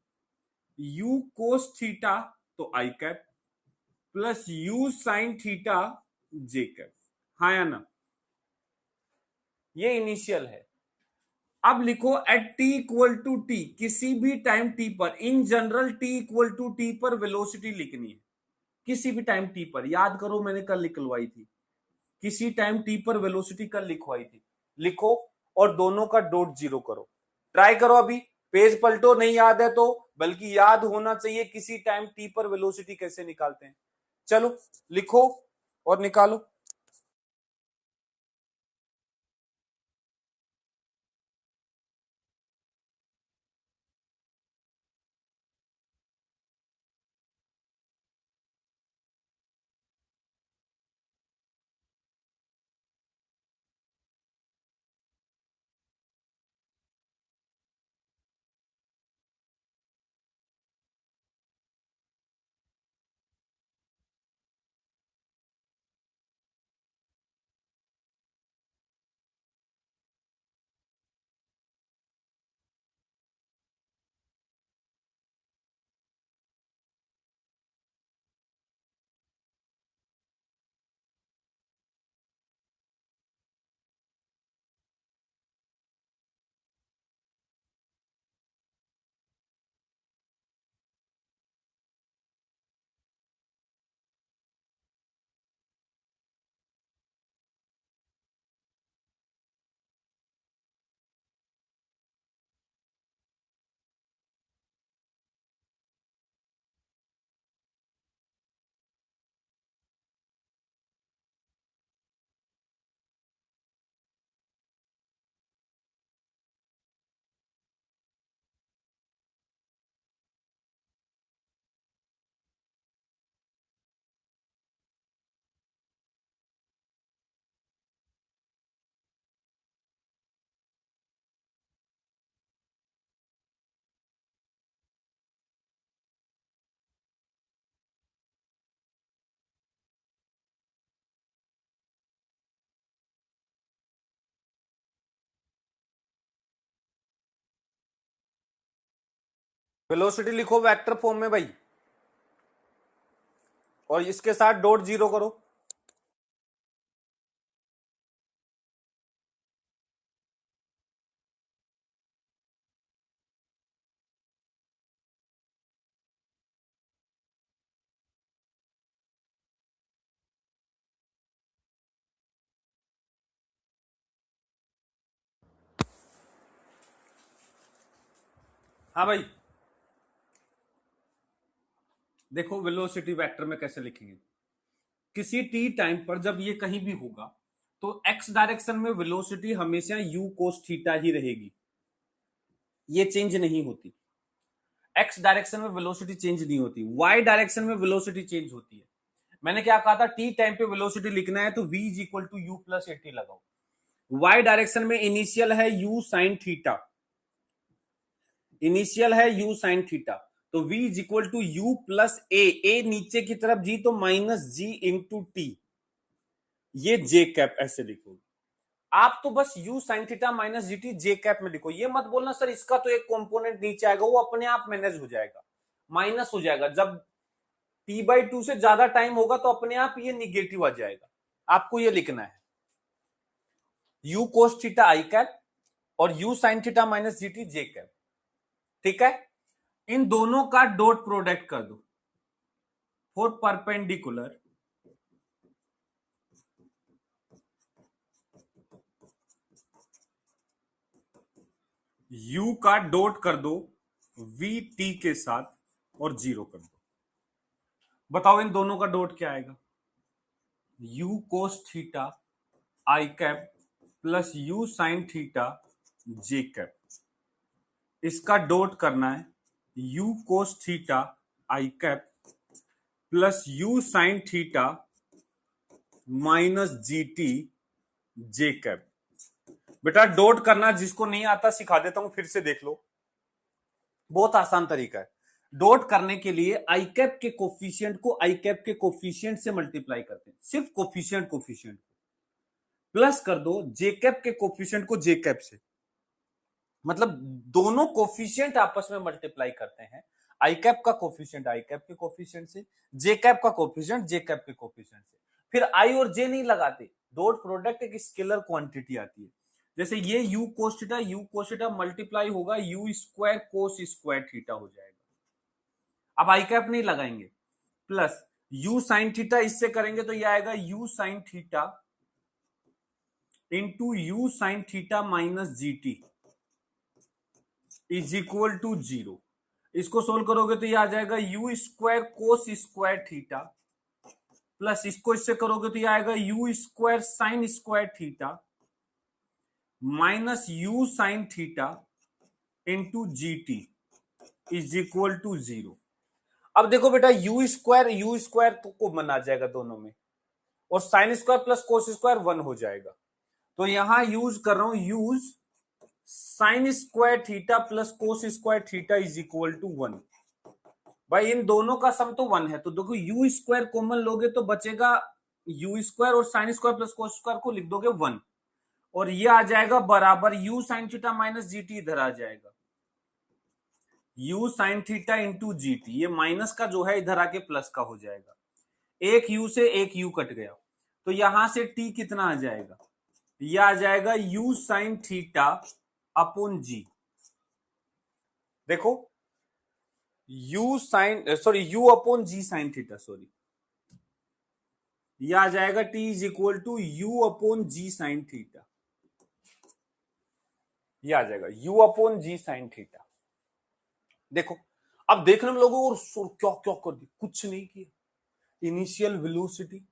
यू कोस थीटा तो i cap plus u sine theta j cap. हाँ या ना, ये इनिशियल है। अब लिखो at t equal to t, किसी भी टाइम टी पर, in general t equal to t पर वेलोसिटी लिखनी है, किसी भी टाइम टी पर। याद करो मैंने कल निकलवाई थी, किसी टाइम टी पर वेलोसिटी कल लिखवाई थी। लिखो और दोनों का डॉट जीरो करो, ट्राई करो। अभी पेज पलटो, नहीं याद है तो, बल्कि याद होना चाहिए किसी टाइम टी पर वेलोसिटी कैसे निकालते हैं। चलो लिखो और निकालो। वेलोसिटी लिखो वेक्टर फॉर्म में भाई, और इसके साथ डॉट जीरो करो। हाँ भाई, देखो वेलोसिटी वेक्टर में कैसे लिखेंगे। किसी टी टाइम पर जब ये कहीं भी होगा तो एक्स डायरेक्शन में वेलोसिटी हमेशा यू कोस थीटा ही रहेगी, ये चेंज नहीं होती। एक्स डायरेक्शन में वेलोसिटी चेंज नहीं होती, वाई डायरेक्शन में वेलोसिटी चेंज होती है। मैंने क्या कहा था, टी टाइम पे वेलोसिटी लिखना है तो v is equal to u plus a t लगाओ। वाई डायरेक्शन में इनिशियल है u साइन थीटा, इनिशियल है u साइन थीटा, तो v is equal to u plus a नीचे की तरफ जी तो माइनस जी इंटू टी, ये जे कैप ऐसे लिखोगे। आप तो बस u sine theta minus g t j cap में लिखो, ये मत बोलना सर इसका तो एक कंपोनेंट नीचे आएगा, वो अपने आप मैनेज हो जाएगा, माइनस हो जाएगा। जब t/2 से ज्यादा टाइम होगा तो अपने आप ये निगेटिव आ जाएगा। आपको ये लिखना है u cos theta i cap और u sine theta minus g t j cap, ठीक है। इन दोनों का डॉट प्रोडक्ट कर दो फॉर परपेंडिकुलर u का डॉट कर दो v t के साथ और जीरो कर दो। बताओ इन दोनों का डॉट क्या आएगा, u cos theta i cap plus u sine theta j cap. इसका डॉट करना है u cos theta i cap plus u sine theta minus g t j cap. बेटा डॉट करना जिसको नहीं आता सिखा देता हूं, फिर से देख लो, बहुत आसान तरीका है। डॉट करने के लिए आई कैप के कोफिशिएंट को आई कैप के कोफिशिएंट से मल्टीप्लाई करते हैं, सिर्फ कोफिशिएंट कोफिशिएंट प्लस कर दो जे कैप के कोफिशिएंट को जे कैप से, मतलब दोनों कोफिशिएंट आपस में मल्टीप्लाई करते हैं, आई कैप का कोफिशिएंट आई कैप के कोफिशिएंट से, जे कैप का कोफिशिएंट जे कैप के कोफिशिएंट से। फिर आई और जे नहीं लगाते, डॉट प्रोडक्ट एक स्केलर क्वांटिटी आती है। जैसे ये यू कोस थीटा मल्टीप्लाई होगा you square cos square theta हो जाएगा। अब आई कैप नहीं लगाएंगे, प्लस यू साइन थीटा इससे करेंगे तो ये आएगा u sine theta into u sine theta minus g t is equal to zero. इसको सोल्व करोगे तो ये आ जाएगा u square cos square theta plus इसको इससे करोगे तो ये आएगा u square sine square theta minus u sine theta into g t is equal to zero. अब देखो बेटा यू स्क्वायर तो को बना जाएगा दोनों में, और sine square plus cos square one हो जाएगा। तो यहां यूज कर रहा हूं use sine square theta plus cos square theta is equal to one. भाई इन दोनों का सम तो वन है, तो देखो यू स्क्वायर कॉमन लोगे तो बचेगा यू स्क्वायर, और sine square plus cos square को लिख दोगे वन, और ये आ जाएगा बराबर you sine theta minus g T इधर आ जाएगा u sine theta into g T, ये माइनस का जो है इधर आके प्लस का हो जाएगा। एक यू से एक यू कट गया, तो यहां से टी कितना आ जाएगा, यह आ जाएगा u sine theta upon g. देखो u upon g sine theta, sorry, यह आ जाएगा t is equal to u upon g sine theta, यह आ जाएगा u upon g sine theta. देखो अब देखने में लोगों और क्या क्या कर दी, कुछ नहीं किया, इनिशियल वेलोसिटी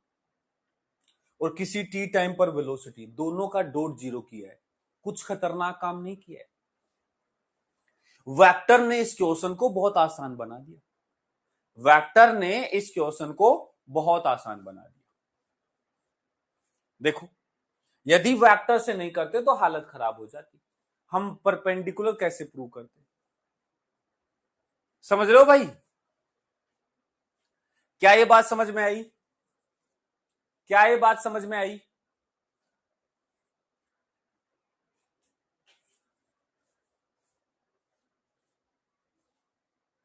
और किसी टी टाइम पर वेलोसिटी दोनों का डॉट जीरो किया है, कुछ खतरनाक काम नहीं किया है। वेक्टर ने इस क्वेश्चन को बहुत आसान बना दिया, वेक्टर ने इस क्वेश्चन को बहुत आसान बना दिया। देखो यदि वेक्टर से नहीं करते तो हालत खराब हो जाती। हम परपेंडिकुलर कैसे प्रूव करते, समझ रहे हो भाई, क्या ये बात समझ में आई, क्या ये बात समझ में आई।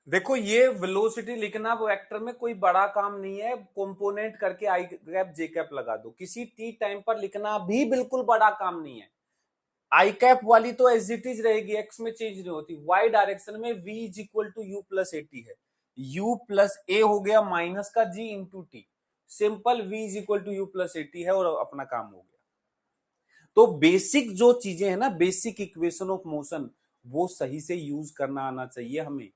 देखो ये वेलोसिटी लिखना वेक्टर में कोई बड़ा काम नहीं है, कंपोनेंट करके आई कैप जे कैप लगा दो। किसी टी टाइम पर लिखना भी बिल्कुल बड़ा काम नहीं है। आई कैप वाली तो एज इट इज रहेगी, एक्स में चेंज नहीं होती। वाई डायरेक्शन में v is equal to u plus a t है। u प्लस ए हो गया माइनस का g into t. Simple v is equal to u plus a t है और अपना काम हो गया। तो बेसिक जो चीजें हैं ना, बेसिक इक्वेशन ऑफ मोशन, वो सही से यूज करना आना चाहिए हमें।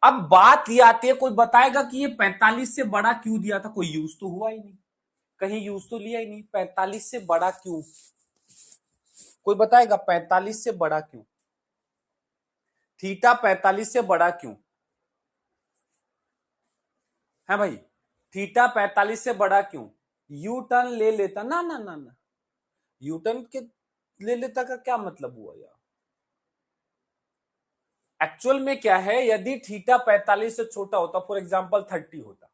अब बात ये आती है, कोई बताएगा कि ये 45 से बड़ा क्यों दिया था? कोई यूज तो हुआ ही नहीं, कहीं यूज तो लिया ही नहीं। 45 से बड़ा क्यों? कोई बताएगा 45 से बड़ा क्यों? थीटा 45 से बड़ा क्यों है भाई? थीटा 45 से बड़ा क्यों? यू टर्न ले लेता ना ना ना ना, यू टर्न के ले लेता का क्या मतलब हुआ यार? एक्चुअल में क्या है, यदि थीटा 45 से छोटा होता, फॉर एग्जांपल 30 होता,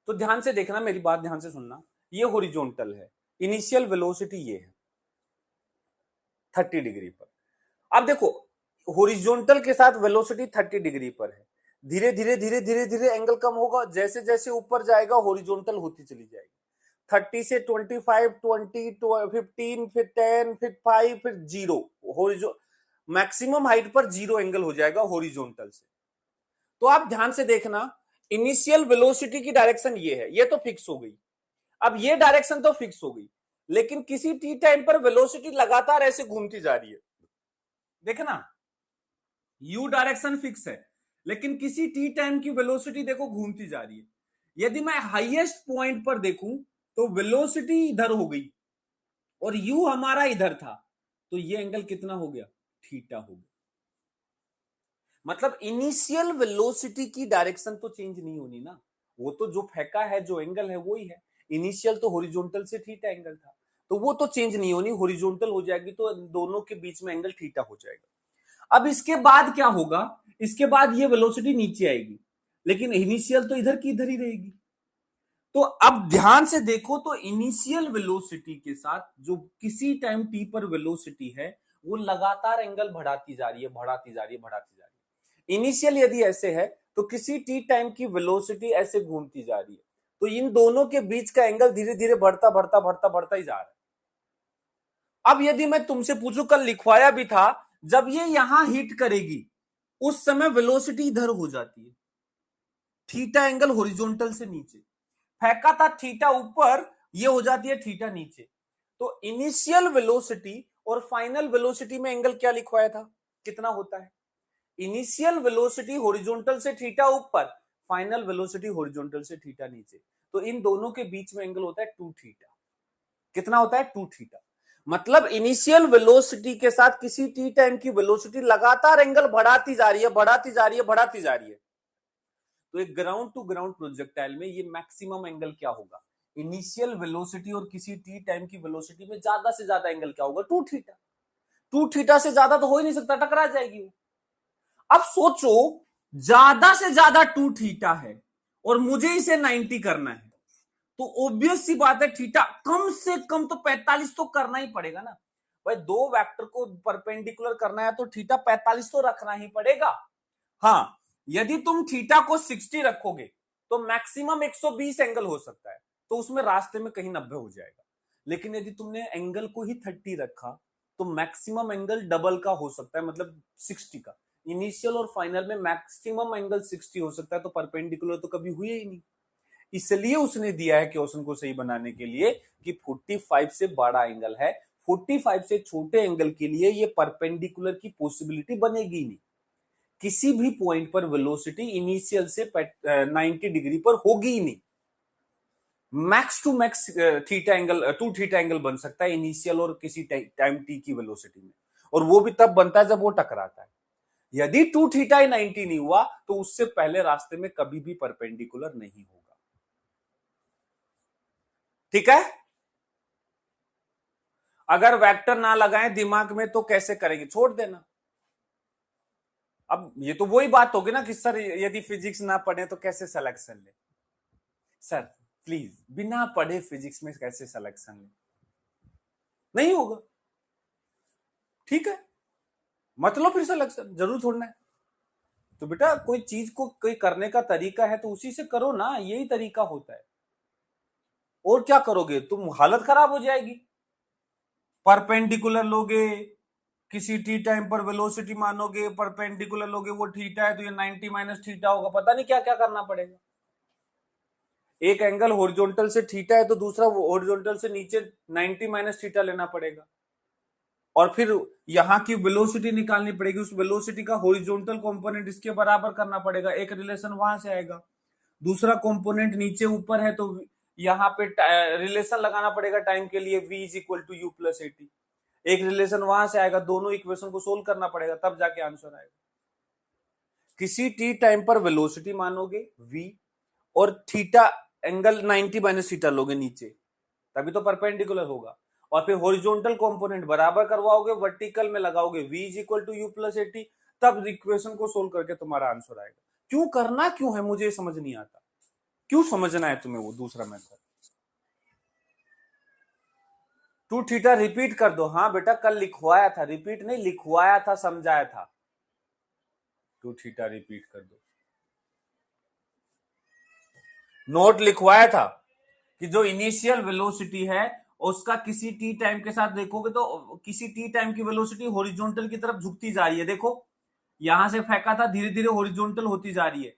तो ध्यान से देखना, मेरी बात ध्यान से सुनना। ये हॉरिजॉन्टल है, इनिशियल वेलोसिटी ये है 30 डिग्री पर। अब देखो, हॉरिजॉन्टल के साथ वेलोसिटी 30 डिग्री पर है। धीरे धीरे धीरे धीरे धीरे एंगल कम होगा, जैसे जैसे ऊपर जाएगा हॉरिजॉन्टल होती चली जाएगी। 30 से 25, 20, 15, फिर 10, फिर 5, फिर 0। मैक्सिमम हाइट पर 0 एंगल हो जाएगा हॉरिजॉन्टल से। तो आप ध्यान से देखना, इनिशियल वेलोसिटी की डायरेक्शन ये है, ये तो फिक्स हो गई। अब ये डायरेक्शन तो फिक्स हो गई, लेकिन किसी टी टाइम पर वेलोसिटी लगातार ऐसे घूमती जा रही है। देखना, यू डायरेक्शन फिक्स है, लेकिन किसी टी टाइम की वेलोसिटी देखो घूमती जा रही है। यदि मैं हाईएस्ट पॉइंट पर देखूं तो वेलोसिटी इधर हो गई और यू हमारा इधर था, तो ये एंगल कितना हो गया? थीटा हो गया। मतलब इनिशियल वेलोसिटी की डायरेक्शन तो चेंज नहीं होनी ना, वो तो जो फेंका है, जो एंगल है वही है। इनिशियल तो हॉरिजॉन्टल से थीटा एंगल था, तो वो तो चेंज नहीं होनी, हॉरिजॉन्टल हो जाएगी तो दोनों के बीच में एंगल थीटा हो जाएगा। अब इसके बाद क्या होगा? इसके बाद ये वेलोसिटी नीचे आएगी, लेकिन इनिशियल तो इधर की इधर ही रहेगी। तो अब ध्यान से देखो, तो इनिशियल वेलोसिटी के साथ जो किसी टाइम टी पर वेलोसिटी है, वो लगातार एंगल बढ़ाती जा रही है, बढ़ाती जा रही है, बढ़ाती जा रही है। इनिशियल यदि ऐसे है, तो किसी टी टाइम की वेलोसिटी ऐसे घूमती जा रही है, तो इन दोनों के बीच का एंगल धीरे धीरे बढ़ता बढ़ता बढ़ता बढ़ता ही जा रहा है। अब यदि मैं तुमसे पूछूं, कल लिखवाया भी था, जब ये यहां हिट करेगी उस समय वेलोसिटी इधर हो जाती है, थीटा एंगल हॉरिजॉन्टल से नीचे। फेंका था थीटा ऊपर, ये हो जाती है थीटा नीचे। तो इनिशियल वेलोसिटी और फाइनल वेलोसिटी में एंगल क्या लिखवाया था, कितना होता है? इनिशियल वेलोसिटी हॉरिजॉन्टल से थीटा ऊपर, फाइनल वेलोसिटी हॉरिजॉन्टल से थीटा नीचे। तो इन दोनों के बीच में एंगल होता है 2 थीटा। कितना होता है? 2 थीटा। मतलब इनिशियल वेलोसिटी के साथ किसी टी टाइम की वेलोसिटी लगातार एंगल बढ़ाती जा रही है, बढ़ाती जा रही है, बढ़ाती जा रही है। तो एक ग्राउंड टू ग्राउंड प्रोजेक्टाइल में ये मैक्सिमम एंगल क्या होगा? इनिशियल वेलोसिटी और किसी टी टाइम की वेलोसिटी में ज्यादा से ज्यादा एंगल क्या होगा? 2 थीटा। 2 थीटा से ज्यादा तो हो ही नहीं सकता, टकरा जाएगी वो। अब सोचो, ज्यादा से ज्यादा 2 थीटा है और मुझे इसे 90 करना है, तो ऑब्वियस सी बात है थीटा कम से कम तो 45 तो करना ही पड़ेगा ना भाई। दो वेक्टर को परपेंडिकुलर करना है तो थीटा 45 तो रखना ही पड़ेगा। हाँ, यदि तुम थीटा को 60 रखोगे तो मैक्सिमम 120 एंगल हो सकता है, तो उसमें रास्ते में कहीं 90 हो जाएगा। लेकिन यदि तुमने एंगल को ही 30 रखा तो मैक्सिमम एंगल डबल का हो सकता है, मतलब 60 का। इनिशियल और फाइनल में मैक्सिमम एंगल 60 हो सकता है, तो परपेंडिकुलर तो कभी हुए ही नहीं। इसलिए उसने दिया है क्वेश्चन को सही बनाने के लिए कि 45 से बड़ा एंगल है, 45 से छोटे एंगल के लिए ये परपेंडिकुलर की पॉसिबिलिटी बनेगी नहीं। किसी भी पॉइंट पर वेलोसिटी इनिशियल से 90 डिग्री पर होगी ही नहीं। Max to max theta angle 2 theta angle बन सकता है इनिशियल और किसी टाइम टी की वेलोसिटी में, और वो भी तब बनता है जब वो टकराता है। यदि 2 थीटा 90 नहीं हुआ तो उससे पहले रास्ते में कभी भी परपेंडिकुलर नहीं होगा। ठीक है? अगर वेक्टर ना लगाएं दिमाग में तो कैसे करेंगे? छोड़ देना। अब ये तो वही बात होगी ना कि सर यदि फिजिक्स ना पढ़े तो कैसे सिलेक्शन ले? सर प्लीज, बिना पढ़े फिजिक्स में कैसे सिलेक्शन ले? नहीं होगा। ठीक है, मतलब फिर सिलेक्शन जरूर छोड़ना है। तो बेटा कोई चीज को कोई करने का तरीका है तो उसी से करो ना, यही तरीका होता है। और क्या करोगे तुम, हालत खराब हो जाएगी। परपेंडिकुलर लोगे, किसी टी टाइम पर वेलोसिटी मानोगे, परपेंडिकुलर लोगे, वो थीटा है तो ये 90 माइनस थीटा होगा, पता नहीं क्या क्या करना पड़ेगा। एक एंगल हॉरिजॉन्टल से थीटा है तो दूसरा हॉरिजॉन्टल से नीचे 90 माइनस थीटा लेना पड़ेगा, और फिर यहां की वेलोसिटी निकालनी पड़ेगी, उस वेलोसिटी का हॉरिजॉन्टल कंपोनेंट इसके बराबर करना पड़ेगा, एक रिलेशन वहां से आएगा। दूसरा कंपोनेंट नीचे ऊपर है तो यहाँ पे रिलेशन लगाना पड़ेगा टाइम के लिए, v is equal to u plus a t, एक रिलेशन वहां से आएगा, दोनों इक्वेशन को सोल्व करना पड़ेगा तब जाके आंसर आएगा। किसी टी टाइम पर वेलोसिटी मानोगे v, और थीटा एंगल 90 माइनस थीटा लोगे नीचे, तभी तो परपेंडिकुलर होगा, और फिर हॉरिजॉन्टल कंपोनेंट बराबर करवाओगे, वर्टिकल में लगाओगे v is equal to u plus a t, तब इक्वेशन को सोल्व करके तुम्हारा आंसर आएगा। क्यों करना क्यों है मुझे समझ नहीं आता, क्यों समझना है तुम्हें वो दूसरा मेथड। टू थीटा रिपीट कर दो, हाँ बेटा कल लिखवाया था, रिपीट नहीं लिखवाया था, समझाया था। टू थीटा रिपीट कर दो, नोट लिखवाया था कि जो इनिशियल वेलोसिटी है उसका किसी टी टाइम के साथ देखोगे तो किसी टी टाइम की वेलोसिटी हॉरिजॉन्टल की तरफ झुकती जा रही है, देखो यहां से फेंका था, धीरे धीरे हॉरिजॉन्टल होती जा रही है,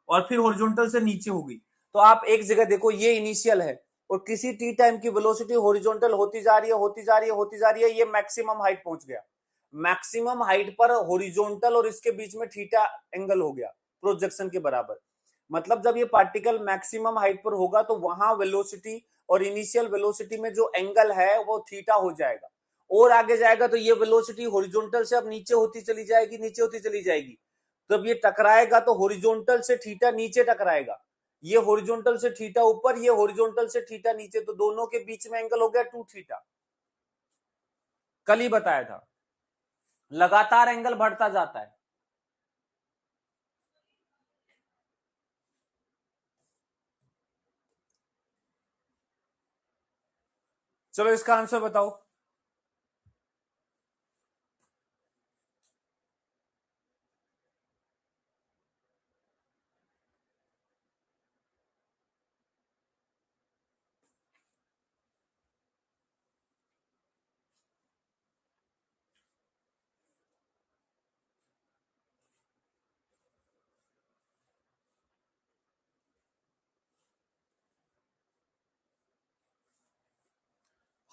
और फिर हॉरिजॉन्टल से नीचे हो गई। तो आप एक जगह देखो, ये इनिशियल है और किसी टी टाइम की वेलोसिटी हॉरिजॉन्टल होती जा रही है, होती जा रही है, होती जा रही है, ये मैक्सिमम हाइट पहुंच गया। मैक्सिमम हाइट पर हॉरिजॉन्टल और इसके बीच में थीटा एंगल हो गया प्रोजेक्शन के बराबर। मतलब जब ये पार्टिकल मैक्सिमम हाइट पर होगा तो वहां वेलोसिटी और इनिशियल वेलोसिटी में जो एंगल है वो थीटा हो जाएगा, और आगे जाएगा तो ये वेलोसिटी हॉरिजॉन्टल से अब नीचे होती चली जाएगी, नीचे होती चली जाएगी। जब ये टकराएगा तो हॉरिजॉन्टल से थीटा नीचे टकराएगा, ये हॉरिजॉन्टल से थीटा ऊपर, ये हॉरिजॉन्टल से थीटा नीचे, तो दोनों के बीच में एंगल हो गया 2 थीटा। कल ही बताया था, लगातार एंगल बढ़ता जाता है। चलो इसका आंसर बताओ।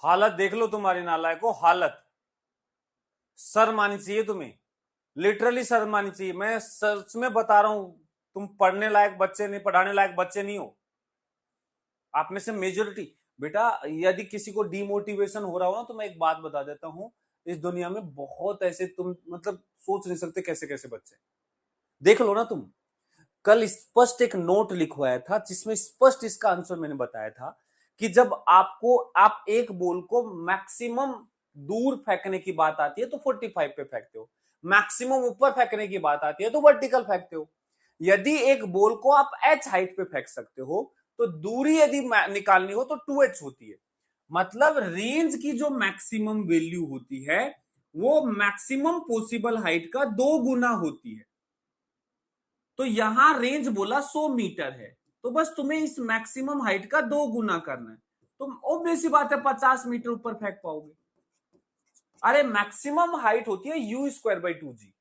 हालत देख लो तुम्हारी नालायक को, हालत शर्म आनी चाहिए तुम्हें, लिटरली शर्म आनी चाहिए, मैं सच में बता रहा हूं। तुम पढ़ने लायक बच्चे नहीं, पढ़ाने लायक बच्चे नहीं हो। आप में से मेजोरिटी, बेटा यदि किसी को डिमोटिवेशन हो रहा हो ना तो मैं एक बात बता देता हूं, इस दुनिया में बहुत ऐसे, तुम मतलब सोच नहीं सकते कैसे कैसे बच्चे। देख लो ना तुम, कल स्पष्ट एक नोट लिखवाया था जिसमें स्पष्ट इसका आंसर मैंने बताया था कि जब आपको आप एक बॉल को मैक्सिमम दूर फेंकने की बात आती है तो 45 पे फेंकते हो, मैक्सिमम ऊपर फेंकने की बात आती है तो वर्टिकल फेंकते हो। यदि एक बॉल को आप एच हाइट पे फेंक सकते हो तो दूरी यदि निकालनी हो तो 2h होती है। मतलब रेंज की जो मैक्सिमम वैल्यू होती है वो मैक्सिमम पॉसिबल हाइट का 2 गुना होती है। तो यहां रेंज बोला 100 मीटर है, तो बस तुम्हें इस मैक्सिमम हाइट का 2 गुना करना है, तुम ऑब्वियस सी बात है 50 मीटर ऊपर फेंक पाओगे। अरे मैक्सिमम हाइट होती है यू स्क्वायर बाई 2g,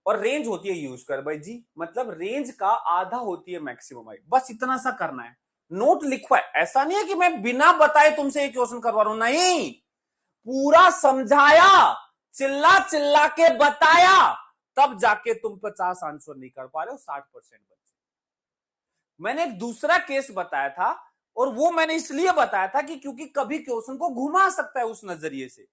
और रेंज होती है यू स्क्वायर बाई जी, मतलब रेंज का आधा होती है मैक्सिमम हाइट। बस इतना सा करना है, नोट लिखवा है, ऐसा नहीं है कि मैं बिना बताए तुमसे एक क्वेश्चन करवा रहा हूं, नहीं, पूरा समझाया, चिल्ला चिल्ला के बताया, तब जाके तुम 50 आंसर नहीं कर पा रहे हो, 60% बच्चे। मैंने एक दूसरा केस बताया था, और वो मैंने इसलिए बताया था कि क्योंकि कभी क्वेश्चन को घुमा सकता है उस नजरिए से।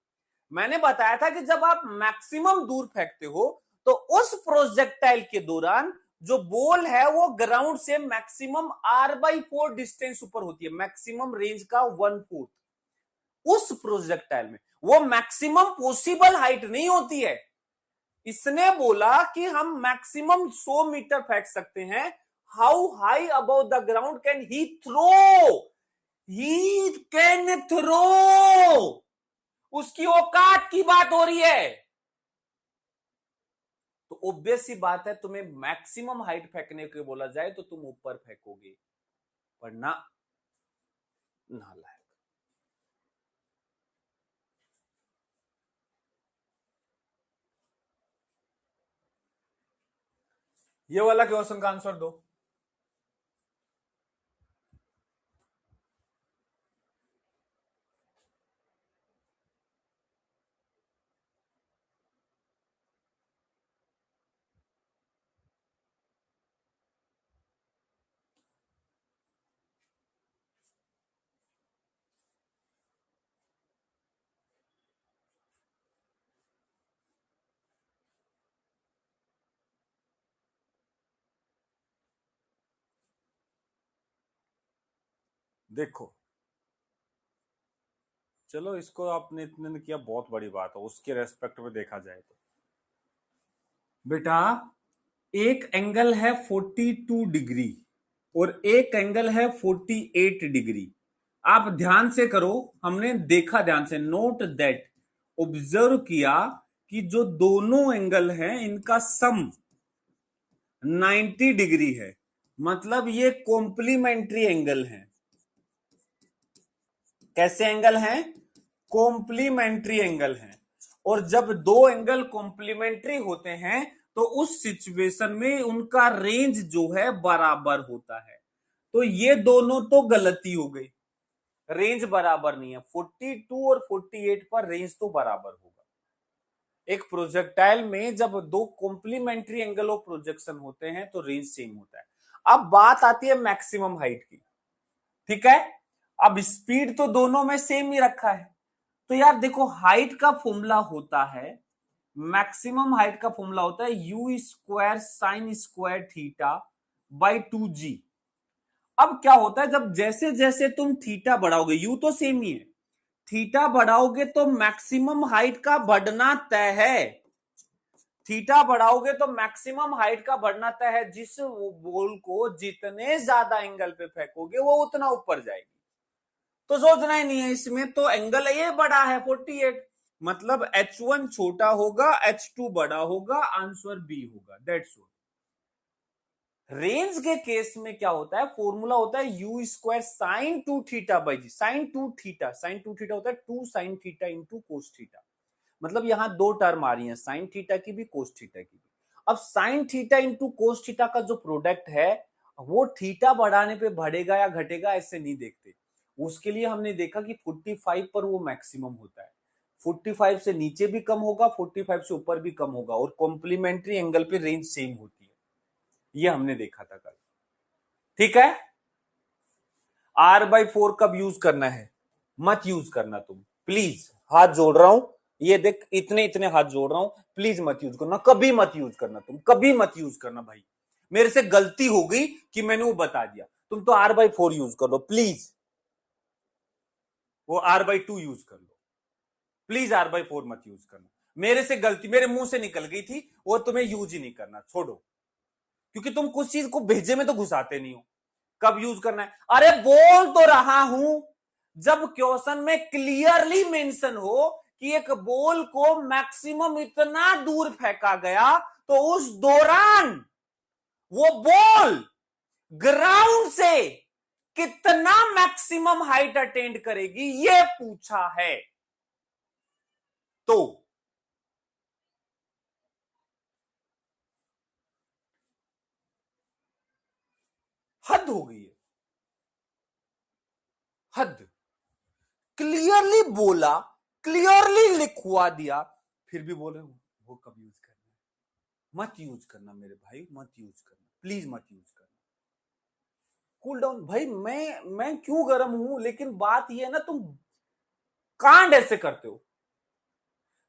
मैंने बताया था कि जब आप मैक्सिमम दूर फेंकते हो तो उस प्रोजेक्टाइल के दौरान जो बॉल है वो ग्राउंड से मैक्सिमम r/4 डिस्टेंस ऊपर होती है, मैक्सिमम रेंज का 1/4। उस प्रोजेक्टाइल में वो मैक्सिमम पॉसिबल हाइट नहीं होती है। इसने बोला कि हम मैक्सिमम 100 मीटर फेंक सकते हैं, how high above the ground can he throw, he can throw, उसकी औकात की बात हो रही है। तो तो ऑब्वियस सी बात है, तुम्हें मैक्सिमम हाइट फेंकने को बोला जाए तो तुम ऊपर फेंकोगे, पर ना, नालायक। ये वाला क्वेश्चन का आंसर दो। देखो, चलो इसको आपने इतने ने किया, बहुत बड़ी बात है उसके रेस्पेक्ट में देखा जाए तो। बेटा, एक एंगल है 42 डिग्री और एक एंगल है 48 डिग्री। आप ध्यान से करो, हमने देखा ध्यान से, नोट दैट, ऑब्जर्व किया कि जो दोनों एंगल हैं इनका सम 90 डिग्री है, मतलब ये कॉम्प्लीमेंट्री एंगल हैं। कैसे एंगल हैं? कॉम्प्लीमेंट्री एंगल हैं। और जब दो एंगल कॉम्प्लीमेंट्री होते हैं तो उस सिचुएशन में उनका रेंज जो है बराबर होता है। तो ये दोनों तो गलती हो गई, रेंज बराबर नहीं है। 42 और 48 पर रेंज तो बराबर होगा। एक प्रोजेक्टाइल में जब दो कॉम्प्लीमेंट्री एंगल ऑफ प्रोजेक्शन होते हैं तो रेंज सेम होता है। अब बात आती है मैक्सिमम हाइट की, ठीक है। अब स्पीड तो दोनों में सेम ही रखा है, तो यार देखो, हाइट का फॉर्मूला होता है, मैक्सिमम हाइट का फॉर्मूला होता है u square sine square theta by 2g। अब क्या होता है, जब जैसे जैसे तुम थीटा बढ़ाओगे, यू तो सेम ही है, थीटा बढ़ाओगे तो मैक्सिमम हाइट का बढ़ना तय है। थीटा बढ़ाओगे तो मैक्सिमम हाइट का बढ़ना तय है। जिस बॉल को जितने ज्यादा एंगल पे फेंकोगे वो उतना ऊपर जाएगी। तो सोचना ही नहीं है इसमें, तो एंगल ये बड़ा है 48, मतलब H1 छोटा होगा, H2 बड़ा होगा, आंसर बी होगा, दैट्स ऑल। रेंज के केस में क्या होता है, फॉर्मूला होता है u square sine 2 theta by g. Sine 2 theta, sine 2 theta होता है 2 sine theta into cos theta. मतलब यहां दो टर्म आ रही है, साइन थीटा की भी कोस थीटा की भी। अब sign theta into cos theta का जो प्रोडक्ट है वो थीटा बढ़ाने पे बढ़ेगा या घटेगा ऐसे नहीं देखते। उसके लिए हमने देखा कि 45 पर वो मैक्सिमम होता है, 45 से नीचे भी कम होगा, 45 से ऊपर भी कम होगा, और कॉम्प्लीमेंट्री एंगल पे रेंज सेम होती है। ये हमने देखा था कल, ठीक है। R/4 कब यूज करना है? मत यूज करना तुम, प्लीज, हाथ जोड़ रहा हूं। ये देख, इतने इतने हाथ जोड़ रहा हूं, प्लीज मत यूज करना, कभी मत यूज करना, तुम कभी मत यूज करना भाई। मेरे से गलती हो गई कि मैंने वो बता दिया। तुम तो R/4 यूज कर लो प्लीज, वो R/2 यूज कर लो प्लीज, R/4 मत यूज करना। मेरे से गलती मेरे मुंह से निकल गई थी, वो तुम्हें यूज ही नहीं करना, छोड़ो। क्योंकि तुम कुछ चीज को भेजे में तो घुसाते नहीं हो। कब यूज करना है? अरे बोल तो रहा हूं, जब क्वेश्चन में क्लियरली मेंशन हो कि एक बॉल को मैक्सिमम इतना दूर फेंका गया तो उस दौरान वो बॉल ग्राउंड से कितना मैक्सिमम हाइट अटेंड करेगी, ये पूछा है। तो हद हो गई है, हद। क्लियरली बोला, क्लियरली लिखवा दिया, फिर भी बोले वो कब यूज करना है? मत यूज करना मेरे भाई, मत यूज करना, प्लीज मत यूज करना। कूल डाउन भाई, मैं क्यों गर्म हूं, लेकिन बात यह है ना, तुम कांड ऐसे करते हो।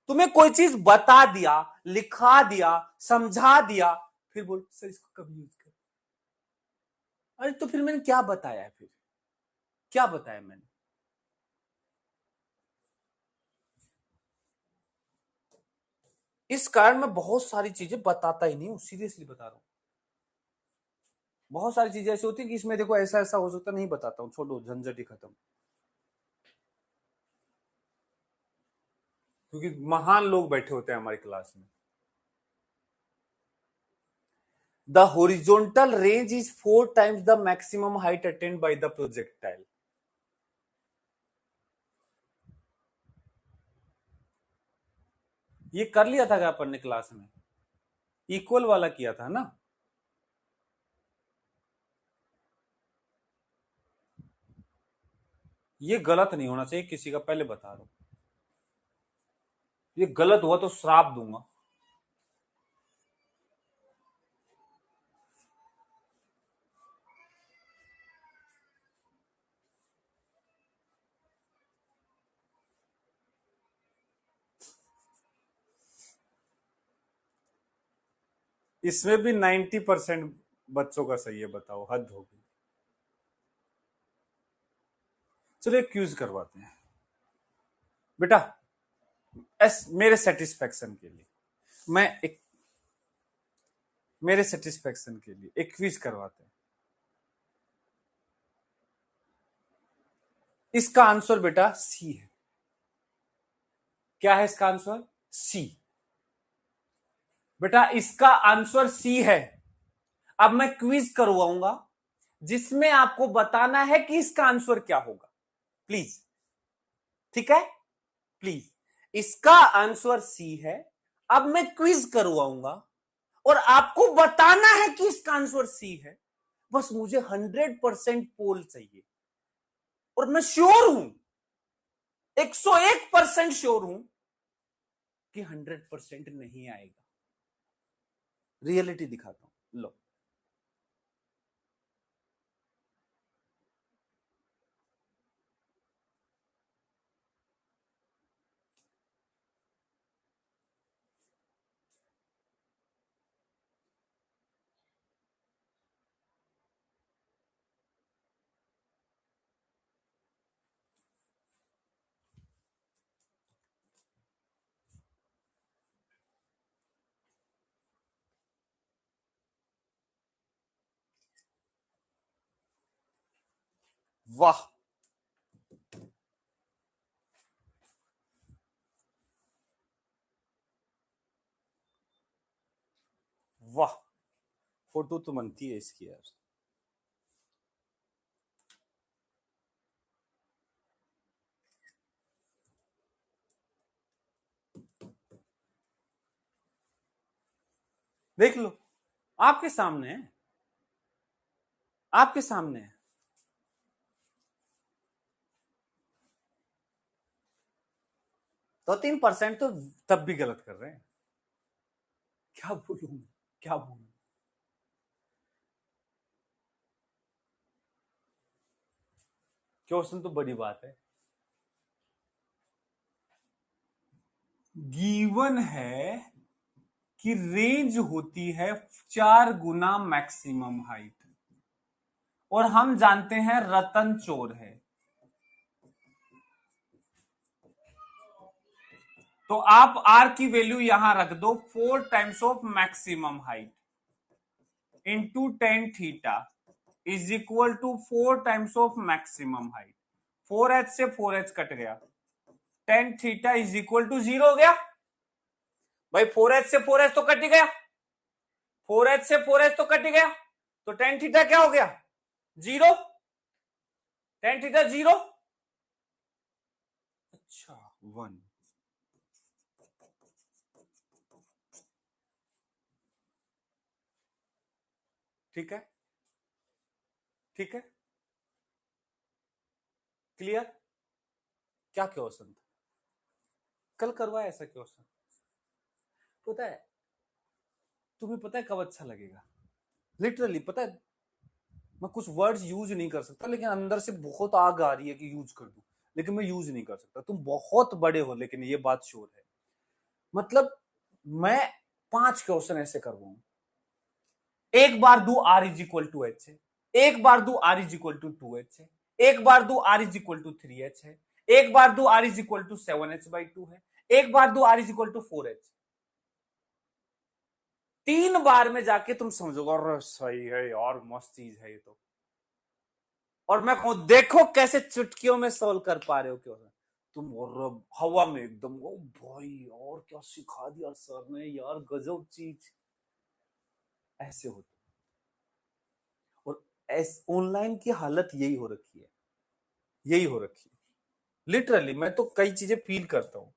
तुम्हें कोई चीज बता दिया, लिखा दिया, समझा दिया, फिर बोल सर इसको कब यूज कर। अरे तो फिर मैंने क्या बताया है, फिर क्या बताया मैंने? इस कारण मैं बहुत सारी चीजें बताता ही नहीं हूं, सीरियसली बता रहा हूं। बहुत सारी चीजें ऐसी होती है कि इसमें देखो ऐसा ऐसा हो सकता, नहीं बताता हूं, छोड़ो, झंझट ही खत्म। क्योंकि महान लोग बैठे होते हैं हमारी क्लास में। The horizontal range is 4 times the maximum height attained by the projectile. ये कर लिया था क्या अपन ने क्लास में? इक्वल वाला किया था ना? ये गलत नहीं होना चाहिए किसी का, पहले बता रहा हूं। ये गलत हुआ तो श्राप दूंगा। इसमें भी 90% बच्चों का सही है, बताओ, हद होगी। चलो एक क्यूज करवाते हैं बेटा, मेरे सेटिस्फेक्शन के लिए, मैं एक मेरे सेटिस्फेक्शन के लिए एक क्विज करवाते हैं। इसका आंसर बेटा सी है। क्या है इसका आंसर? सी। बेटा इसका आंसर सी है। अब मैं क्विज करवाऊंगा जिसमें आपको बताना है कि इसका आंसर क्या होगा। प्लीज, ठीक है? प्लीज, इसका आंसर सी है। अब मैं क्विज करवाऊंगा और आपको बताना है कि इसका आंसर सी है। बस मुझे 100% पोल चाहिए, और मैं श्योर हूं, 101% श्योर हूं कि 100% नहीं आएगा। रियलिटी दिखाता हूं, लो। वाह, वाह, फोटो तो बनती है इसकी यार। देख लो, आपके सामने है, आपके सामने है। तो 3% तो तब भी गलत कर रहे हैं। क्या बोलूं, क्या बोलूं? क्वेश्चन तो बड़ी बात है। गिवन है कि रेंज होती है 4 गुना मैक्सिमम हाइट, और हम जानते हैं रतन चोर है। तो आप आर की वैल्यू यहां रख दो, 4 times of maximum height into tan theta is equal to 4 times of maximum height. 4h से 4h कट गया, tan theta is equal to 0 हो गया। भाई 4h से 4h तो कट ही गया, 4h से 4h तो कट ही गया, तो टेन थीटा क्या हो गया? 0। Tan theta 0। अच्छा, 1। ठीक है, ठीक है, क्लियर? क्या क्वेश्चन था? कल करवाया ऐसा क्वेश्चन। पता है तुम्हें, पता है कब अच्छा लगेगा? लिटरली पता है, मैं कुछ वर्ड्स यूज नहीं कर सकता, लेकिन अंदर से बहुत आग आ रही है कि यूज कर दूं, लेकिन मैं यूज नहीं कर सकता। तुम बहुत बड़े हो, लेकिन ये बात श्योर है। मतलब मैं 5 क्वेश्चन ऐसे करवाऊं, एक बार two r is equal to h है, एक बार two r is equal to 2h है, एक बार two r is equal to 3h है, एक बार two r is equal to 7h/2 है, एक बार two r is equal to 4h। 3 बार में जाके तुम समझोगे और सही है यार, मस्त चीज है ये तो। और मैं कहूं देखो कैसे चुटकियों में सोल्व कर पा रहे हो क्यों तुम, और हवा में एकदम, ओ भाई और क्या सिखा दिया सर ने यार, गजब चीज। ऐसे होता ऑनलाइन की हालत यही हो रखी है, यही हो रखी है लिटरली। मैं तो कई चीजें फील करता हूं,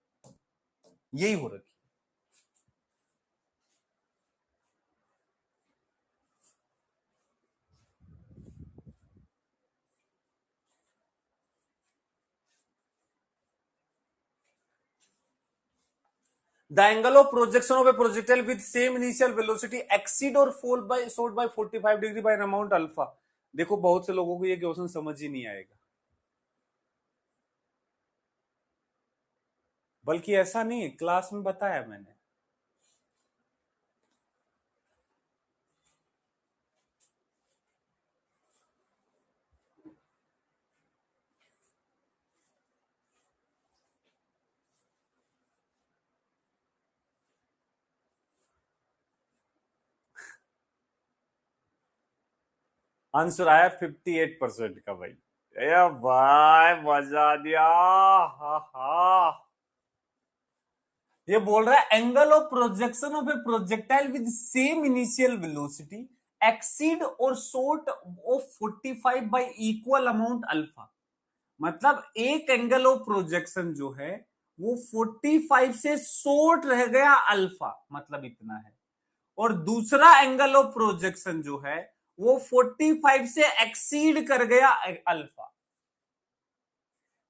यही हो रखी है। The angle of projection of a projectile with same initial velocity exceed or fall by short by 45 degree by an amount alpha। देखो बहुत से लोगों को ये क्वेश्चन समझ ही नहीं आएगा, बल्कि ऐसा नहीं है, क्लास में बताया मैंने। आंसर आया 58% का भाई। ए भाई मजा दिया। हा हा। ये बोल रहा है angle of projection of a projectile with same initial velocity exceed और short of 45 by equal amount alpha. मतलब एक एंगल ऑफ प्रोजेक्शन जो है वो 45 से शॉर्ट रह गया अल्फा, मतलब इतना है। और दूसरा एंगल ऑफ प्रोजेक्शन जो है वो 45 से एक्सीड कर गया अल्फा।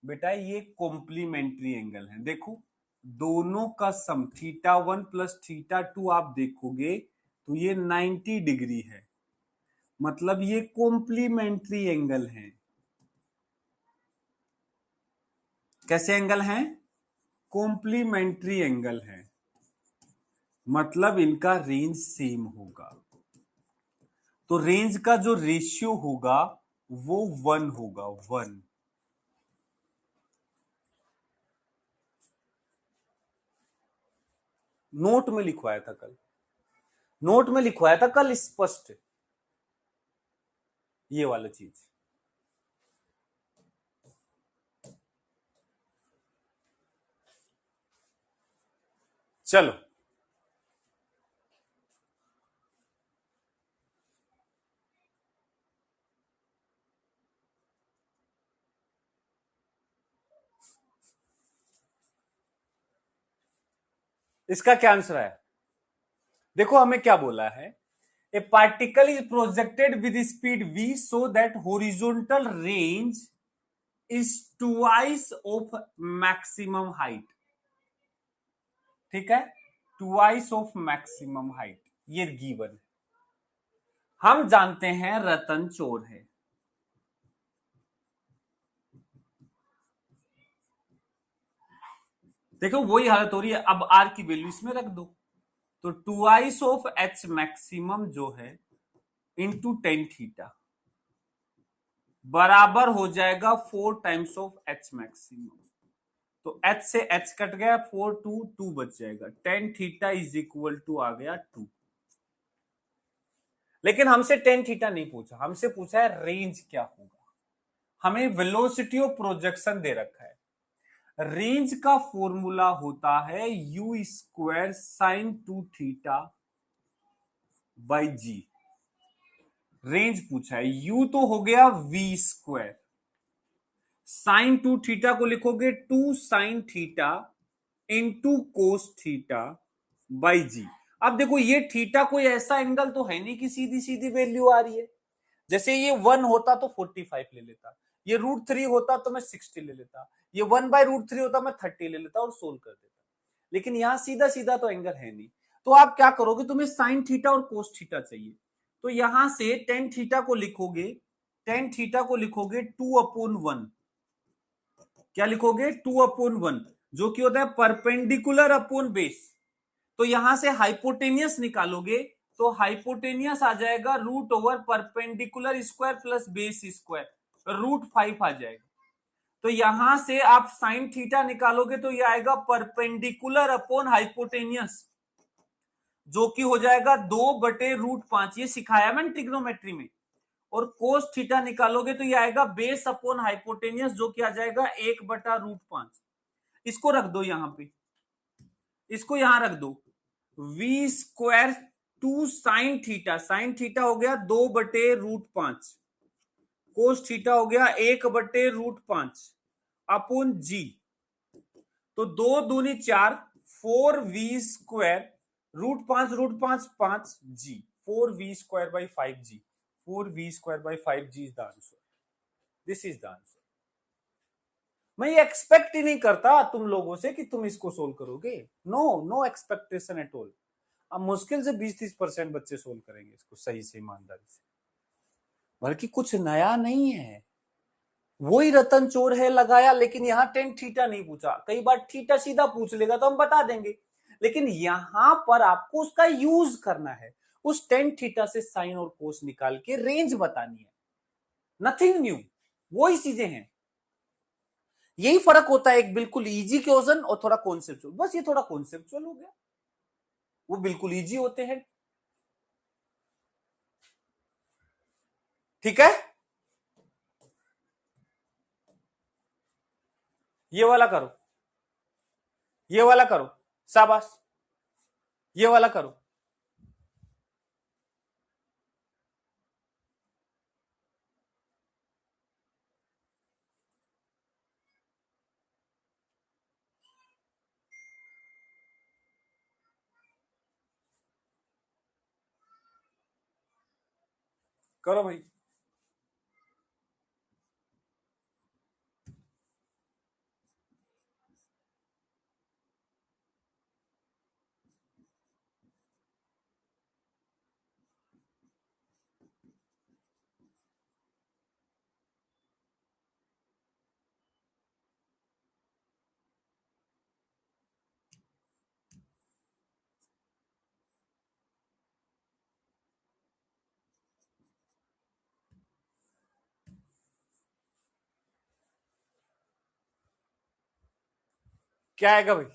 बेटा ये कॉम्प्लीमेंट्री एंगल है, देखो दोनों का सम θ1 प्लस θ2 आप देखोगे तो ये 90 डिग्री है, मतलब ये कॉम्प्लीमेंट्री एंगल है। कैसे एंगल हैं? कॉम्प्लीमेंट्री एंगल है, मतलब इनका रेंज सेम होगा। तो रेंज का जो रेशियो होगा वो 1 होगा, 1। नोट में लिखवाया था कल, नोट में लिखवाया था कल स्पष्ट ये वाला चीज। चलो इसका क्या आंसर है? देखो हमें क्या बोला है, ए particle is projected with speed v so that horizontal range is twice of maximum height. ठीक है, ट्वाइस ऑफ मैक्सिमम हाइट ये गिवन है। हम जानते हैं रतन चोर है, देखो वही हालत हो रही है। अब आर की वैल्यू इसमें रख दो, तो ट्वाइस ऑफ एच मैक्सिमम जो है इंटू टेन थीटा बराबर हो जाएगा 4 टाइम्स ऑफ एच मैक्सिमम। तो एच से एच कट गया, 4 2 बच जाएगा, tan theta is equal to आ गया 2। लेकिन हमसे टेन थीटा नहीं पूछा, हमसे पूछा है रेंज क्या होगा। हमें वेलोसिटी ऑफ प्रोजेक्शन दे रखा है। रेंज का फॉर्मूला होता है u square sine 2 theta by g. Range पूछा है, यू तो हो गया वी स्क्वायर, साइन 2 थीटा को लिखोगे 2 sine theta into cos theta by g. अब देखो ये थीटा कोई ऐसा एंगल तो है नहीं कि सीधी सीधी वैल्यू आ रही है। जैसे ये 1 होता तो 45 ले लेता, ये √3 होता तो मैं 60 ले लेता, ये 1/√3 होता मैं 30 ले लेता और सोल्व कर देता। लेकिन यहां सीधा सीधा तो एंगल है नहीं, तो आप क्या करोगे, तुम्हें साइन थीटा और कोस थीटा चाहिए, तो यहां से टेन थीटा को लिखोगे, टेन थीटा को लिखोगे 2/1। क्या लिखोगे? 2/1, जो कि होता है परपेंडिकुलर अपॉन बेस। तो यहां से हाइपोटेनियस निकालोगे तो हाइपोटेनियस आ जाएगा √over perpendicular square plus base square, √5 आ जाएगा। तो यहां से आप साइन थीटा निकालोगे तो ये आएगा परपेंडिकुलर अपॉन हाइपोटेनियस, जो कि हो जाएगा 2/√5। ये सिखाया मैंने ट्रिग्नोमेट्री में। और कोस थीटा निकालोगे तो ये आएगा बेस अपॉन हाइपोटेनियस, जो कि आ जाएगा 1/√5। इसको रख दो यहां पे, इसको यहां रख दो, v² 2 sine theta, sine theta हो गया 2/√5 कोस थीटा हो गया 1/√5 अपोन जी। तो 2 दूनी 4, 4v², √5 5 ji, 4v²/5g, 4v²/5g is the answer. This is the answer. मैं ये एक्सपेक्ट ही नहीं करता तुम लोगों से कि तुम इसको सोल्व करोगे। No, no expectation at all. अब मुश्किल से 20-30% बच्चे सोल्व करेंगे इसको सही से, ईमानदारी से। बल्कि कुछ नया नहीं है, वही रतन चोर है लगाया, लेकिन यहां टेन थीटा नहीं पूछा। कई बार थीटा सीधा पूछ लेगा तो हम बता देंगे, लेकिन यहां पर आपको उसका यूज करना है। उस टेन थीटा से साइन और कोस निकाल के रेंज बतानी है। नथिंग न्यू, वही चीजें हैं। यही फर्क होता है एक बिल्कुल इजी क्वेश्चन और थोड़ा कॉन्सेप्चुअल। बस ये थोड़ा कॉन्सेप्चुअल हो गया, वो बिल्कुल इजी होते हैं। ठीक है, ये वाला करो, ये वाला करो, शाबाश, ये वाला करो। करो भाई। क्या आएगा भाई?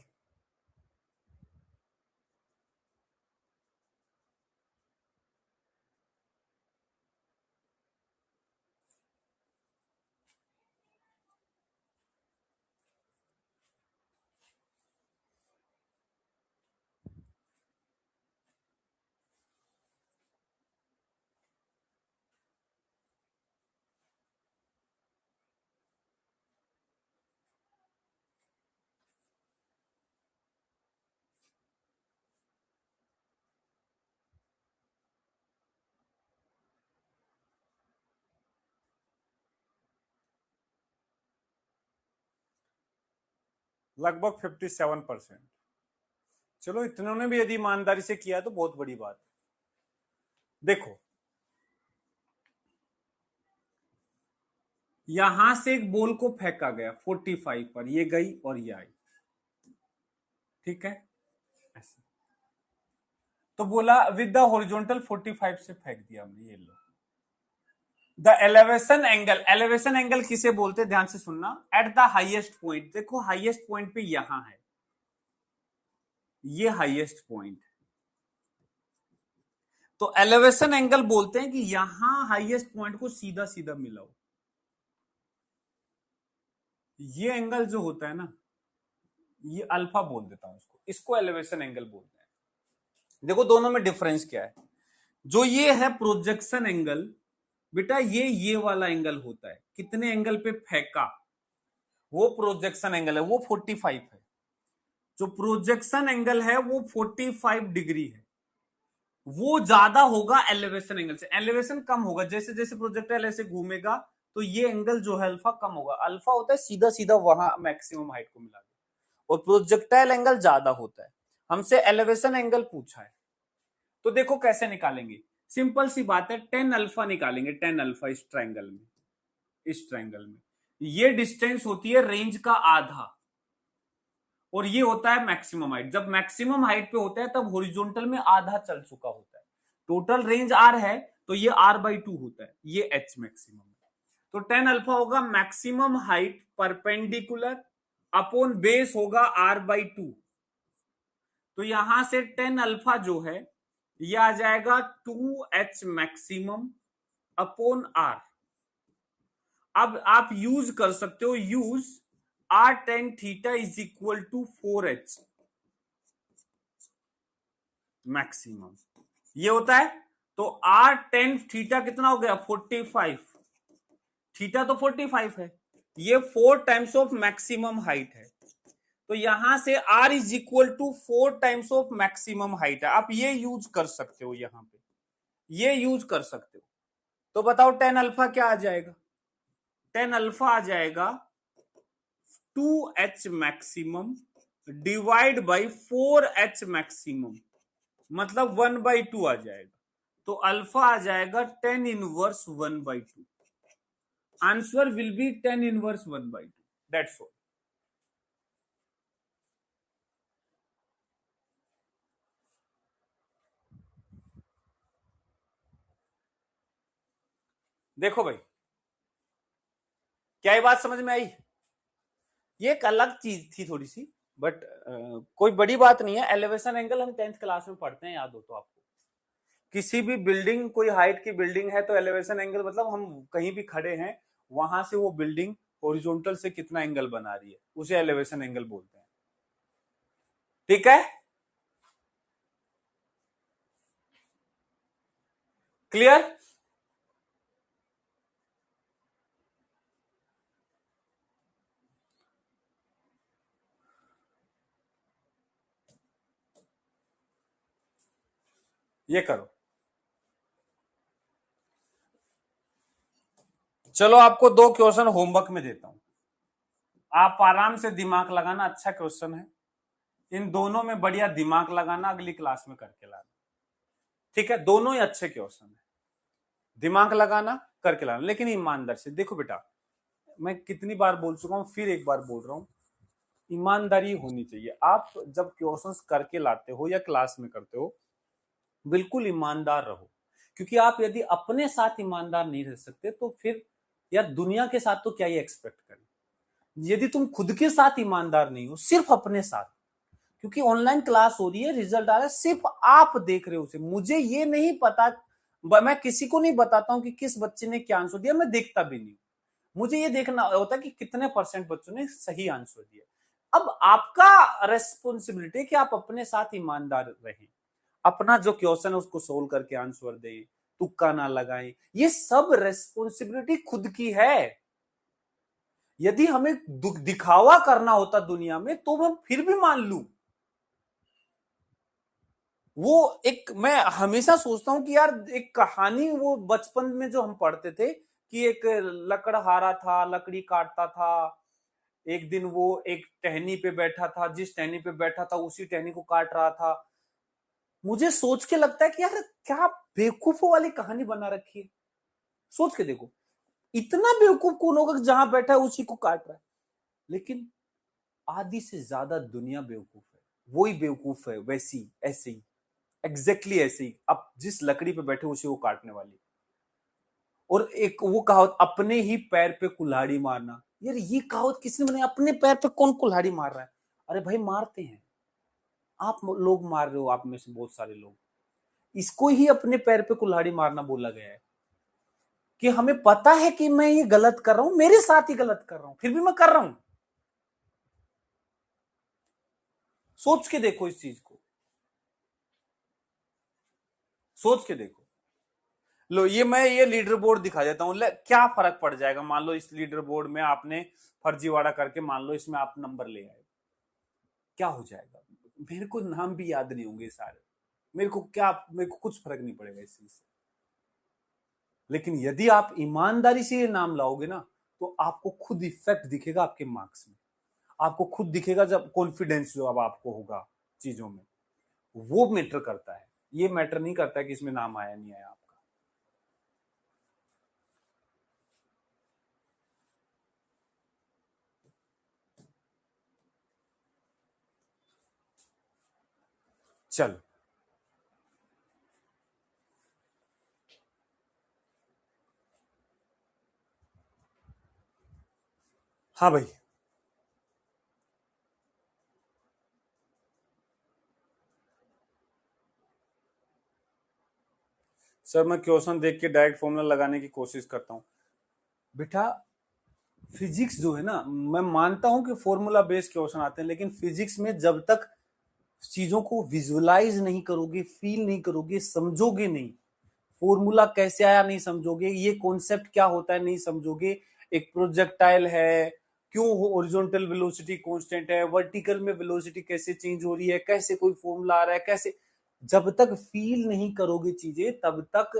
लगभग 57%। चलो, इतनों ने भी यदि ईमानदारी से किया तो बहुत बड़ी बात है। देखो, यहां से एक बॉल को फेंका गया 45 पर, ये गई और ये आई, ठीक है, ऐसे। तो बोला विद द हॉरिजॉन्टल 45 से फेंक दिया हमने, ये लो। The elevation angle, elevation angle किसे बोलते हैं, ध्यान से सुनना। एट द हाईएस्ट पॉइंट, देखो हाईएस्ट पॉइंट पे यहां है, ये हाईएस्ट पॉइंट। तो एलिवेशन एंगल बोलते हैं कि यहां हाईएस्ट पॉइंट को सीधा सीधा मिलाओ। ये एंगल जो होता है ना, ये अल्फा बोल देता हूं इसको, इसको एलिवेशन एंगल बोलते हैं। देखो दोनों में डिफरेंस क्या है। जो ये है प्रोजेक्शन एंगल, बेटा ये वाला एंगल होता है, कितने एंगल पे फेंका, वो प्रोजेक्शन एंगल है, वो 45 है। जो प्रोजेक्शन एंगल है वो 45 डिग्री है, वो ज्यादा होगा एलिवेशन एंगल से। एलिवेशन कम होगा, जैसे जैसे प्रोजेक्टाइल ऐसे घूमेगा तो ये एंगल जो है अल्फा कम होगा। अल्फा होता है सीधा सीधा वहां मैक्सिमम हाइट को मिला के, और प्रोजेक्टाइल एंगल ज्यादा होता है। हमसे एलिवेशन एंगल पूछा है, तो देखो कैसे निकालेंगे। सिंपल सी बात है, 10 अल्फा निकालेंगे, 10 अल्फा इस ट्रायंगल में, इस ट्रायंगल में ये डिस्टेंस होती है रेंज का आधा, और ये होता है मैक्सिमम हाइट। जब मैक्सिमम हाइट पे होता है तब हॉरिजॉन्टल में आधा चल चुका होता है। टोटल रेंज आर है तो ये r/2 होता है, ये एच मैक्सिमम है। तो 10 अल्फा होगा maximum height perpendicular upon base होगा r/2। तो यहां से 10 अल्फा जो है ये आ जाएगा 2h मैक्सिमम अपॉन r। अब आप यूज कर सकते हो, use r tan theta is equal to 4h maximum, ये होता है। तो r tan थीटा कितना हो गया 45, थीटा तो 45 है, ये 4 टाइम्स ऑफ मैक्सिमम हाइट है, तो यहां से r is equal to 4 times of maximum height है। आप ये यूज कर सकते हो, यहां पे ये यूज कर सकते हो। तो बताओ टेन अल्फा क्या आ जाएगा? टेन अल्फा आ जाएगा 2h maximum divide by 4h maximum, मतलब 1/2 आ जाएगा। तो अल्फा आ जाएगा 10 inverse 1/2। Answer will be 10 inverse 1/2। That's all. देखो भाई, क्या ये बात समझ में आई? ये एक अलग चीज थी थोड़ी सी, बट कोई बड़ी बात नहीं है। एलिवेशन एंगल हम 10th क्लास में पढ़ते हैं, याद हो तो आपको। किसी भी बिल्डिंग, कोई हाइट की बिल्डिंग है तो एलिवेशन एंगल मतलब हम कहीं भी खड़े हैं, वहां से वो बिल्डिंग हॉरिजॉन्टल से कितना एंगल बना रही है, उसे एलिवेशन एंगल बोलते हैं। ठीक है, क्लियर? ये करो। चलो आपको 2 क्वेश्चन होमवर्क में देता हूं, आप आराम से दिमाग लगाना। अच्छा क्वेश्चन है, इन दोनों में बढ़िया दिमाग लगाना, अगली क्लास में करके लाना। ठीक है, दोनों ही अच्छे क्वेश्चन है, दिमाग लगाना करके लाना, लेकिन ईमानदार से। देखो बेटा, मैं कितनी बार बोल चुका हूं, फिर एक बार बोल रहा हूं, ईमानदारी होनी चाहिए। आप जब क्वेश्चंस करके लाते हो या क्लास में करते हो, बिल्कुल ईमानदार रहो। क्योंकि आप यदि अपने साथ ईमानदार नहीं रह सकते तो फिर यार दुनिया के साथ तो क्या ही एक्सपेक्ट करें। यदि तुम खुद के साथ ईमानदार नहीं हो, सिर्फ अपने साथ, क्योंकि ऑनलाइन क्लास हो रही है, रिजल्ट आ रहा है, सिर्फ आप देख रहे हो उसे। मुझे ये नहीं पता, मैं किसी को नहीं बताता हूं कि किस बच्चे ने क्या आंसर दिया, मैं देखता भी नहीं। मुझे ये देखना होता है कि कितने परसेंट बच्चों ने सही आंसर दिया। अब आपका रेस्पॉन्सिबिलिटी है कि आप अपने साथ ईमानदार रहें, अपना जो क्वेश्चन है उसको सोल्व करके आंसर दें, तुक्का ना लगाएं। ये सब रेस्पॉन्सिबिलिटी खुद की है। यदि हमें दिखावा करना होता दुनिया में तो मैं फिर भी मान लूं। वो एक, मैं हमेशा सोचता हूं कि यार एक कहानी, वो बचपन में जो हम पढ़ते थे कि एक लकड़हारा था, लकड़ी काटता था। एक दिन वो एक टहनी पे बैठा था, जिस टहनी पे बैठा था उसी टहनी को काट रहा था। मुझे सोच के लगता है कि यार क्या बेवकूफों वाली कहानी बना रखी है। सोच के देखो, इतना बेवकूफ कौन होगा जहां बैठा है उसी को काट रहा है। लेकिन आधी से ज्यादा दुनिया बेवकूफ है, वही बेवकूफ है, वैसी ऐसे ही, एग्जैक्टली ऐसे ही। अब जिस लकड़ी पे बैठे उसी को काटने वाली। और एक वो कहावत, अपने ही पैर पे कुल्हाड़ी मारना, यार ये कहावत किसने बनाई? अपने पैर पे कौन कुल्हाड़ी मार रहा है? अरे भाई मारते हैं, आप लोग मार रहे हो, आप में से बहुत सारे लोग। इसको ही अपने पैर पे कुल्हाड़ी मारना बोला गया है, कि हमें पता है कि मैं ये गलत कर रहा हूं, मेरे साथ ही गलत कर रहा हूं, फिर भी मैं कर रहा हूं। सोच के देखो इस चीज को, सोच के देखो। लो ये मैं ये लीडर बोर्ड दिखा देता हूं, क्या फर्क पड़ जाएगा? मान लो इस लीडर बोर्ड में आपने फर्जीवाड़ा करके, मान लो इसमें आप नंबर ले आए, क्या हो जाएगा? मेरे को नाम भी याद नहीं होंगे सारे, मेरे को क्या, मेरे को कुछ फर्क नहीं पड़ेगा इस चीज से। लेकिन यदि आप ईमानदारी से ये नाम लाओगे ना, तो आपको खुद इफेक्ट दिखेगा आपके मार्क्स में, आपको खुद दिखेगा, जब कॉन्फिडेंस जो अब आपको होगा चीजों में, वो मैटर करता है। ये मैटर नहीं करता है कि इसमें नाम आया नहीं आया आपका। चलो, हाँ भाई, सर मैं क्वेश्चन देख के डायरेक्ट फॉर्मूला लगाने की कोशिश करता हूं। बेटा फिजिक्स जो है ना, मैं मानता हूं कि फॉर्मूला बेस्ड क्वेश्चन आते हैं, लेकिन फिजिक्स में जब तक चीजों को विजुअलाइज नहीं करोगे, फील नहीं करोगे, समझोगे नहीं, फॉर्मूला कैसे आया नहीं समझोगे, ये कॉन्सेप्ट क्या होता है नहीं समझोगे, एक प्रोजेक्टाइल है, क्यों हॉरिजॉन्टल वेलोसिटी कांस्टेंट है, वर्टिकल में वेलोसिटी कैसे चेंज हो रही है, कैसे कोई फॉर्मूला आ रहा है, कैसे, जब तक फील नहीं करोगे चीजें तब तक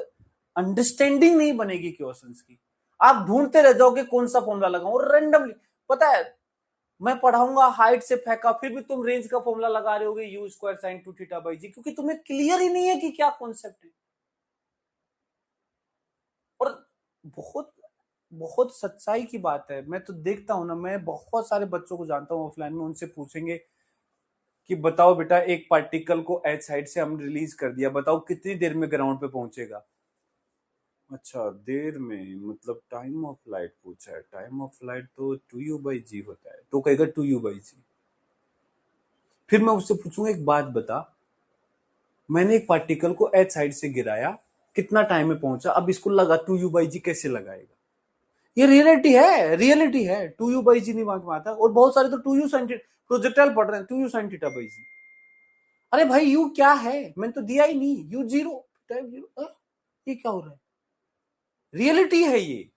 अंडरस्टैंडिंग नहीं बनेगी क्वेश्चंस की। आप ढूंढते रह जाओगे कौन सा फॉर्मूला लगाऊं, और रेंडमली, पता है मैं पढ़ाऊंगा हाइट से फेंका, फिर भी तुम रेंज का फॉर्मूला लगा रहे होगे u square sine 2 theta by g, क्योंकि तुम्हें क्लियर ही नहीं है कि क्या कॉन्सेप्ट है। और बहुत बहुत सच्चाई की बात है, मैं तो देखता हूं ना, मैं बहुत सारे बच्चों को जानता हूं ऑफलाइन में, उनसे पूछेंगे कि बताओ बेटा एक पार्टिकल को एच साइड से हम रिलीज कर दिया, बताओ कितनी देर में ग्राउंड पे पहुंचेगा। अच्छा देर में, मतलब टाइम ऑफ लाइट पूछा है, टाइम ऑफ लाइट तो 2u/g होता है, तो कहेगा 2u/g। फिर मैं उससे पूछूंगा एक बात बता, मैंने एक पार्टिकल को एच साइड से गिराया, कितना टाइम में पहुंचा, अब इसको लगा 2u/g, कैसे लगाएगा। ये रियलिटी है, रियलिटी है, 2u/g नहीं मांग पाता, और बहुत सारे तो 2u sin प्रोजेक्टाइल पढ़ रहे हैं 2u sin θ/g। अरे भाई यू क्या है, मैंने तो दिया ही नहीं, यू जीरो टाइम जीरो, ये क्या हो रहा है, रियलिटी है ये,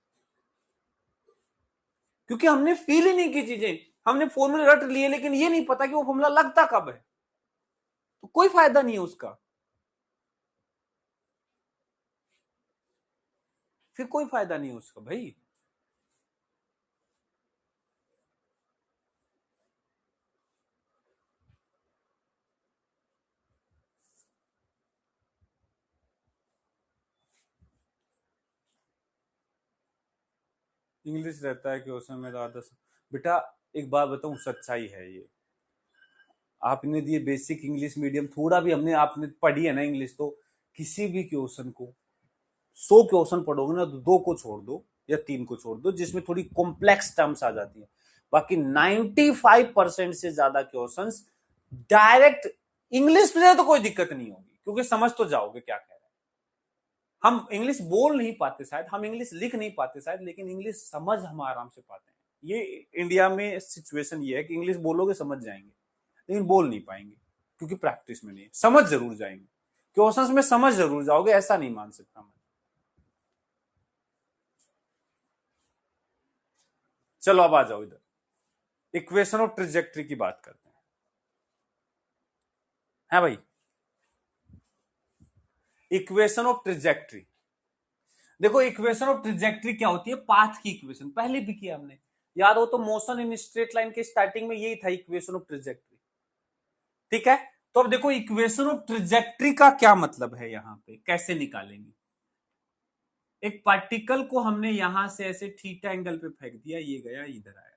क्योंकि हमने फील ही नहीं की चीजें, हमने फॉर्मूले रट लिए, लेकिन ये नहीं पता कि वो फॉर्मूला लगता कब है, तो कोई फायदा नहीं है उसका, फिर कोई फायदा नहीं है उसका भाई। इंग्लिश रहता है कि उसमें मैं ज्यादा, बेटा एक बात बताऊं, सच्चाई है ये, आपने दिए बेसिक इंग्लिश मीडियम, थोड़ा भी हमने आपने पढ़ी है ना इंग्लिश, तो किसी भी क्वेश्चन को 100 क्वेश्चन पढ़ोगे ना, तो 2 को छोड़ दो या 3 को छोड़ दो जिसमें थोड़ी कॉम्प्लेक्स टर्म्स आ जाती है, बाकी 95% से ज्यादा क्वेश्चंस डायरेक्ट इंग्लिश में, तो कोई दिक्कत नहीं होगी क्योंकि समझ तो जाओगे क्या कह रहे हैं। हम इंग्लिश बोल नहीं पाते शायद, हम इंग्लिश लिख नहीं पाते शायद, लेकिन इंग्लिश समझ हम आराम से पाते हैं। ये इंडिया में सिचुएशन ये है कि इंग्लिश बोलोगे समझ जाएंगे, लेकिन बोल नहीं पाएंगे क्योंकि प्रैक्टिस में नहीं है। समझ जरूर जाएंगे, क्वेश्चंस में समझ जरूर जाओगे, ऐसा नहीं मान सकता मैं। चलो अब आ जाओ इधर, इक्वेशन ऑफ ट्रिजेक्टरी की बात करते हैं, है भाई। इक्वेशन ऑफ ट्रिजेक्टरी, देखो इक्वेशन ऑफ ट्रिजेक्टरी क्या होती है, पाथ की इक्वेशन, पहले भी किया हमने, याद हो तो मोशन इन स्ट्रेट लाइन के स्टार्टिंग में यही था इक्वेशन ऑफ ट्रिजेक्टरी, ठीक है। तो अब देखो इक्वेशन ऑफ ट्रिजेक्टरी का क्या मतलब है, यहां पे कैसे निकालेंगे। एक पार्टिकल को हमने यहां से ऐसे थीटा एंगल पे फेंक दिया, ये गया इधर आया,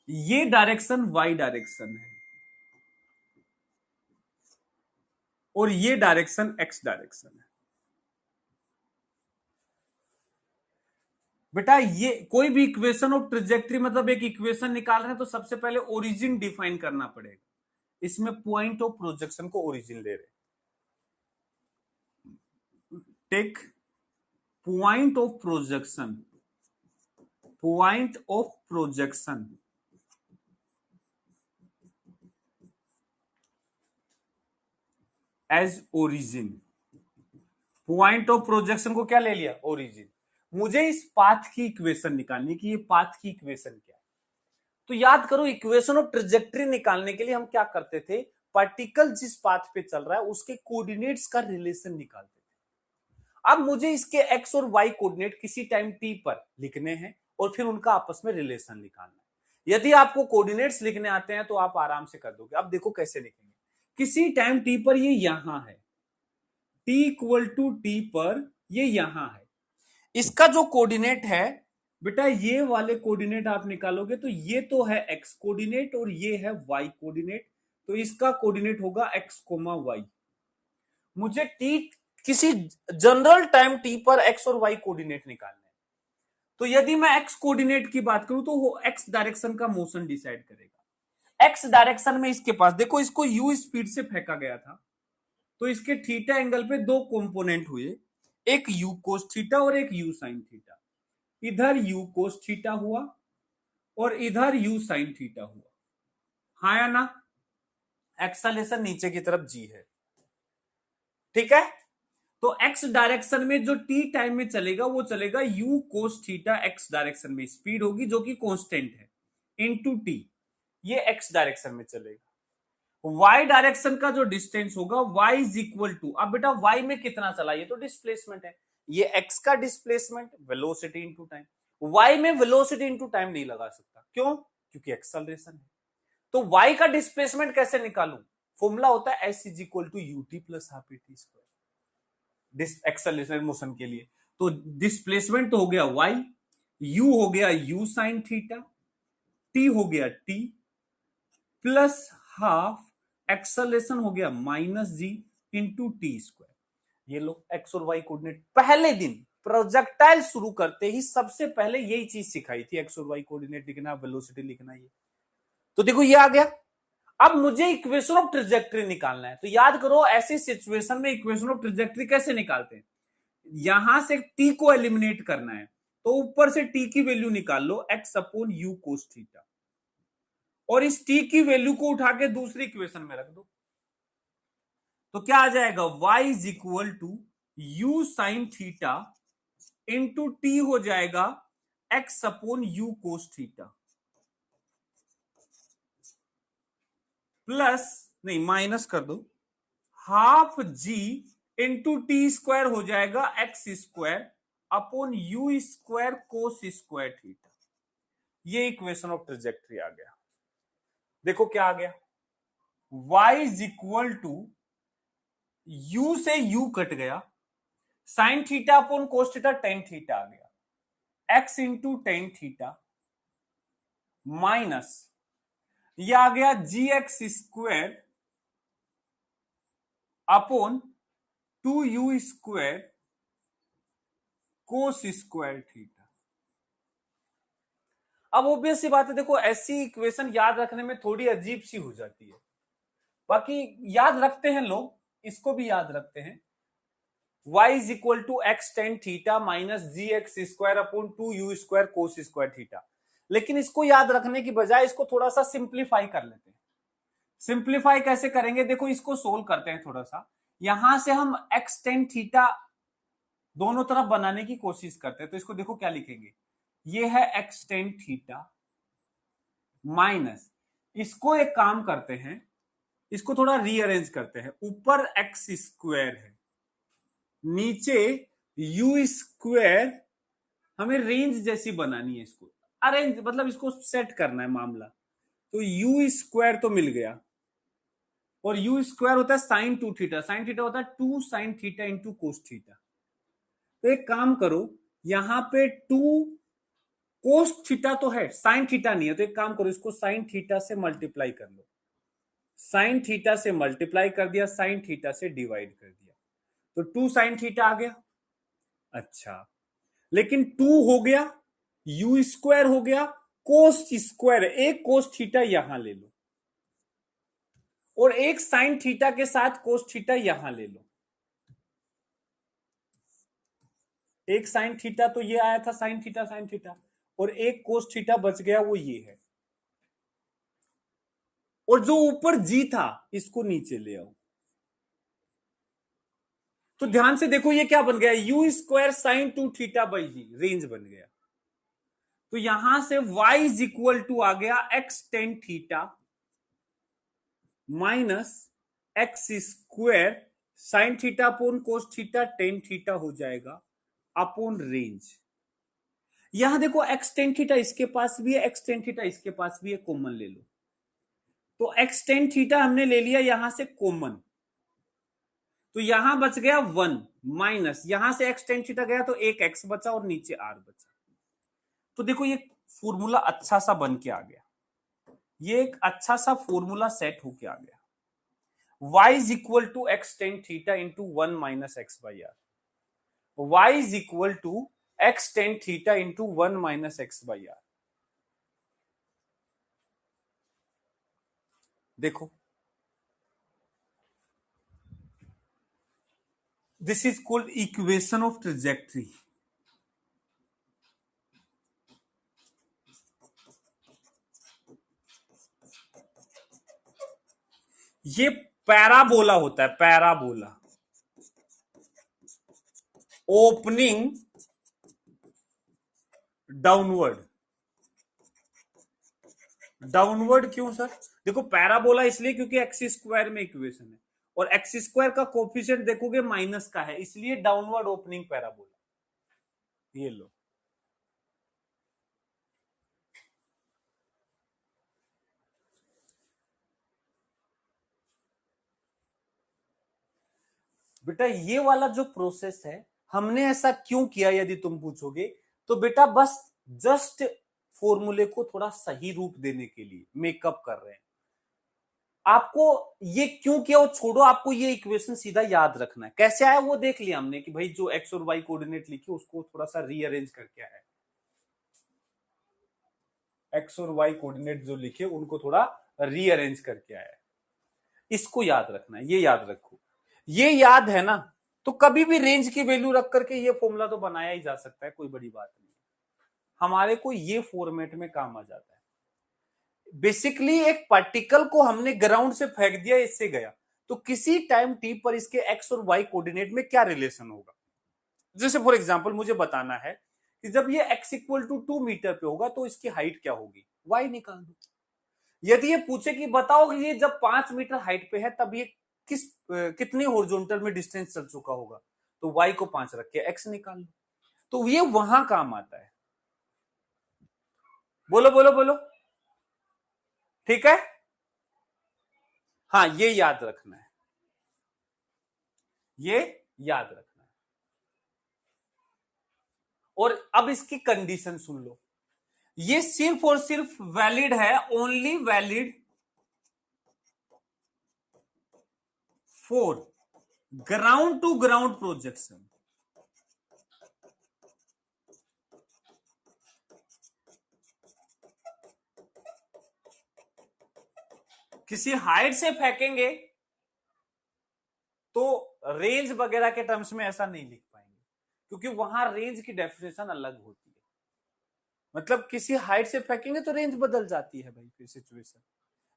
ये डायरेक्शन वाई डायरेक्शन है और ये डायरेक्शन एक्स डायरेक्शन है। बेटा ये कोई भी इक्वेशन ऑफ ट्रिजेक्टरी, मतलब एक इक्वेशन निकाल रहे हैं तो सबसे पहले ओरिजिन डिफाइन करना पड़ेगा, इसमें पॉइंट ऑफ प्रोजेक्शन को ओरिजिन ले रहे, take point of projection, point of projection as origin, point of projection को क्या ले लिया, ओरिजिन। मुझे इस पाथ की इक्वेशन निकालनी कि ये पाथ की इक्वेशन क्या है। तो याद करो इक्वेशन ऑफ ट्रेजेक्टरी निकालने के लिए हम क्या करते थे, पार्टिकल जिस पाथ पे चल रहा है उसके कोऑर्डिनेट्स का रिलेशन निकालते थे। अब मुझे इसके एक्स और वाई कोऑर्डिनेट किसी टाइम टी पर लिखने हैं और फिर उनका आपस में रिलेशन निकालना है। यदि आपको कोऑर्डिनेट्स लिखने आते हैं तो आप आराम से कर दोगे। अब देखो कैसे लिखेंगे, किसी टाइम टी पर ये यहां है, टी इक्वल टू टी पर ये यहां है, इसका जो कोऑर्डिनेट है बेटा, ये वाले कोऑर्डिनेट आप निकालोगे तो ये तो है एक्स कोऑर्डिनेट और ये है वाई कोऑर्डिनेट, तो इसका कोऑर्डिनेट होगा एक्स कोमा वाई। मुझे टी किसी जनरल टाइम टी पर एक्स और वाई कोऑर्डिनेट निकालना है, तो यदि मैं एक्स कोऑर्डिनेट की बात करूं तो वो एक्स डायरेक्शन का मोशन डिसाइड करेगा। एक्स डायरेक्शन में इसके पास देखो, इसको यू स्पीड से फेंका गया था, तो इसके थीटा एंगल पे दो कंपोनेंट हुए, एक यू कोस थीटा और एक यू साइन थीटा। इधर यू कोस थीटा हुआ और इधर यू साइन थीटा हुआ, हाँ या ना। एक्सेलेरेशन नीचे की तरफ जी है, ठीक है। तो एक्स डायरेक्शन में जो टी टाइम में चलेगा वो चलेगा you cos theta x direction में स्पीड होगी जो कि कांस्टेंट है इनटू टी, ये एक्स डायरेक्शन में चलेगा। वाई डायरेक्शन का जो डिस्टेंस होगा वाई इज इक्वल टू, अब बेटा वाई में कितना चला, ये तो डिस्प्लेसमेंट है, ये एक्स का displacement velocity into time. Y में वेलोसिटी इनटू टाइम नहीं लगा सकता, क्यों? क्योंकि एक्सेलरेशन है। तो वाई का डिस्प्लेसमेंट कैसे निकालूं? फॉर्मूला होता है s is equal to u t plus half a t square, acceleration motion के लिए। तो डिस्प्लेसमेंट तो हो गया वाई, यू हो गया यू साइन थीटा, टी हो गया टी प्लस हाफ एक्सेलरेशन हो गया माइनस जी इंटू टी स्क्वायर। ये लो एक्स और वाई कोऑर्डिनेट। पहले दिन प्रोजेक्टाइल शुरू करते ही सबसे पहले यही चीज सिखाई थी, एक्स और वाई कोऑर्डिनेट लिखना, वेलोसिटी लिखना। ये तो देखो ये आ गया। अब मुझे इक्वेशन ऑफ ट्रेजेक्टरी निकालना है, तो याद करो ऐसी सिचुएशन में इक्वेशन ऑफ ट्रेजेक्टरी कैसे निकालते हैं। यहां से टी को एलिमिनेट करना है, तो ऊपर से टी की वैल्यू निकाल लो x upon u cos theta, और इस टी की वैल्यू को उठा के दूसरी इक्वेशन में रख दो। तो क्या आ जाएगा, y is equal to u sine theta into t हो जाएगा x upon u cos theta plus, नहीं माइनस कर दो, half g into t square हो जाएगा x square upon u square cos square theta. ये इक्वेशन ऑफ ट्रेजेक्टरी आ गया। देखो क्या आ गया, y is equal to u से यू कट गया, sine theta upon cos theta tan theta आ गया, x into tan theta minus ये आ गया g x square upon two u square cos square theta. अब ऑब्वियस सी बात है, देखो ऐसी इक्वेशन याद रखने में थोड़ी अजीब सी हो जाती है, बाकी याद रखते हैं लोग, इसको भी याद रखते हैं। y is equal to x tan theta minus g x square upon two u square cos square theta. लेकिन इसको याद रखने की बजाय इसको थोड़ा सा सिंप्लीफाई कर लेते हैं। सिंप्लीफाई कैसे करेंगे, देखो इसको सोल्व करते हैं थोड़ा सा। यहां से हम एक्स टेन थीटा दोनों तरफ बनाने की कोशिश करते हैं, तो इसको देखो क्या लिखेंगे, ये है एक्स टेन थीटा माइनस, इसको एक काम करते हैं, इसको थोड़ा रीअरेंज करते हैं, ऊपर एक्स स्क्वायर है, नीचे यू स्क्वायर, हमें रेंज जैसी बनानी है, इसको अरेंज मतलब इसको सेट करना है मामला। तो यू स्क्वायर तो मिल गया, और यू स्क्वायर होता है sine two theta, sine theta होता है two sine theta into cos theta. तो एक काम करो, यहां पे टू कोस थीटा तो है, साइन थीटा नहीं है, तो एक काम करो इसको साइन थीटा से मल्टीप्लाई कर लो, साइन थीटा से मल्टीप्लाई कर दिया, साइन थीटा से डिवाइड कर दिया, तो टू साइन थीटा आ गया। अच्छा, लेकिन टू हो गया, यू स्क्वायर हो गया, कोस स्क्वायर, एक कोस थीटा यहां ले लो, और एक साइन थीटा के साथ कोस थीटा यहां ले लो। एक साइन थीटा तो ये आया था, साइन थीटा, और एक कोस थीटा बच गया, वो ये है। और जो ऊपर जी था इसको नीचे ले आओ, तो ध्यान से देखो ये क्या बन गया, u square sine two theta by g, range बन गया। तो यहां से y इज इक्वल टू आ गया x tan theta minus x square sine theta upon cos theta tan theta हो जाएगा अपोन रेंज। यहां देखो एक्स टेन थीटा इसके पास भी है, एक्स टेन थीटा इसके पास भी है, कॉमन ले लो। तो एक्स टेन थीटा हमने ले लिया यहां से कॉमन, तो यहां बच गया वन माइनस, यहां से एक्स टेन थीटा गया तो एक एक्स बचा और नीचे आर बचा। तो देखो ये फॉर्मूला अच्छा सा बन के आ गया, ये एक अच्छा सा फॉर्मूला सेट होके आ गया, y is equal to x tan theta into one minus x by R, y is equal to x tan theta into one minus x by R. देखो this is called equation of trajectory. ये parabola होता है, parabola. Opening downward. Downward क्यों sir? देखो parabola इसलिए क्योंकि x square में equation है, और एक्स स्क्वायर का कोफिशिएंट देखोगे माइनस का है, इसलिए डाउनवर्ड ओपनिंग पैराबोला। ये लो। बेटा ये वाला जो प्रोसेस है, हमने ऐसा क्यों किया यदि तुम पूछोगे, तो बेटा बस जस्ट फॉर्मूले को थोड़ा सही रूप देने के लिए मेकअप कर रहे हैं। आपको ये क्यों किया वो छोड़ो, आपको ये इक्वेशन सीधा याद रखना है। कैसे आया वो देख लिया हमने कि भाई जो एक्स और वाई कोऑर्डिनेट लिखे उसको थोड़ा सा रीअरेंज करके आया। एक्स और वाई कोऑर्डिनेट जो लिखे उनको थोड़ा रीअरेंज करके आया। इसको याद रखना है, ये याद रखो। ये याद है ना, तो कभी भी रेंज की वैल्यू रख करके ये फॉर्मूला तो बनाया ही जा सकता है, कोई बड़ी बात नहीं। हमारे को ये फॉर्मेट में काम आ जाता है। बेसिकली एक पार्टिकल को हमने ग्राउंड से फेंक दिया, इससे गया, तो किसी टाइम टी पर इसके एक्स और वाई कोऑर्डिनेट में क्या रिलेशन होगा। जैसे फॉर एग्जांपल मुझे बताना है कि जब ये x इक्वल टू 2 मीटर पे होगा तो इसकी हाइट क्या होगी, y निकाल दो। यदि ये पूछे कि बताओ कि ये जब 5 मीटर हाइट पे है तब ये कितनी हॉरिजॉन्टल में डिस्टेंस चल चुका होगा, तो y को 5 रख के x निकाल लो। तो ये वहां काम आता है। बोलो बोलो बोलो, ठीक है। हाँ ये याद रखना है, ये याद रखना है। और अब इसकी कंडीशन सुन लो, ये सिर्फ और सिर्फ वैलिड है, only valid for ground to ground projection. किसी हाइट से फेंकेंगे तो रेंज वगैरह के टर्म्स में ऐसा नहीं लिख पाएंगे, क्योंकि वहां रेंज की डेफिनेशन अलग होती है। मतलब किसी हाइट से फेंकेंगे तो रेंज बदल जाती है भाई, फिर सिचुएशन।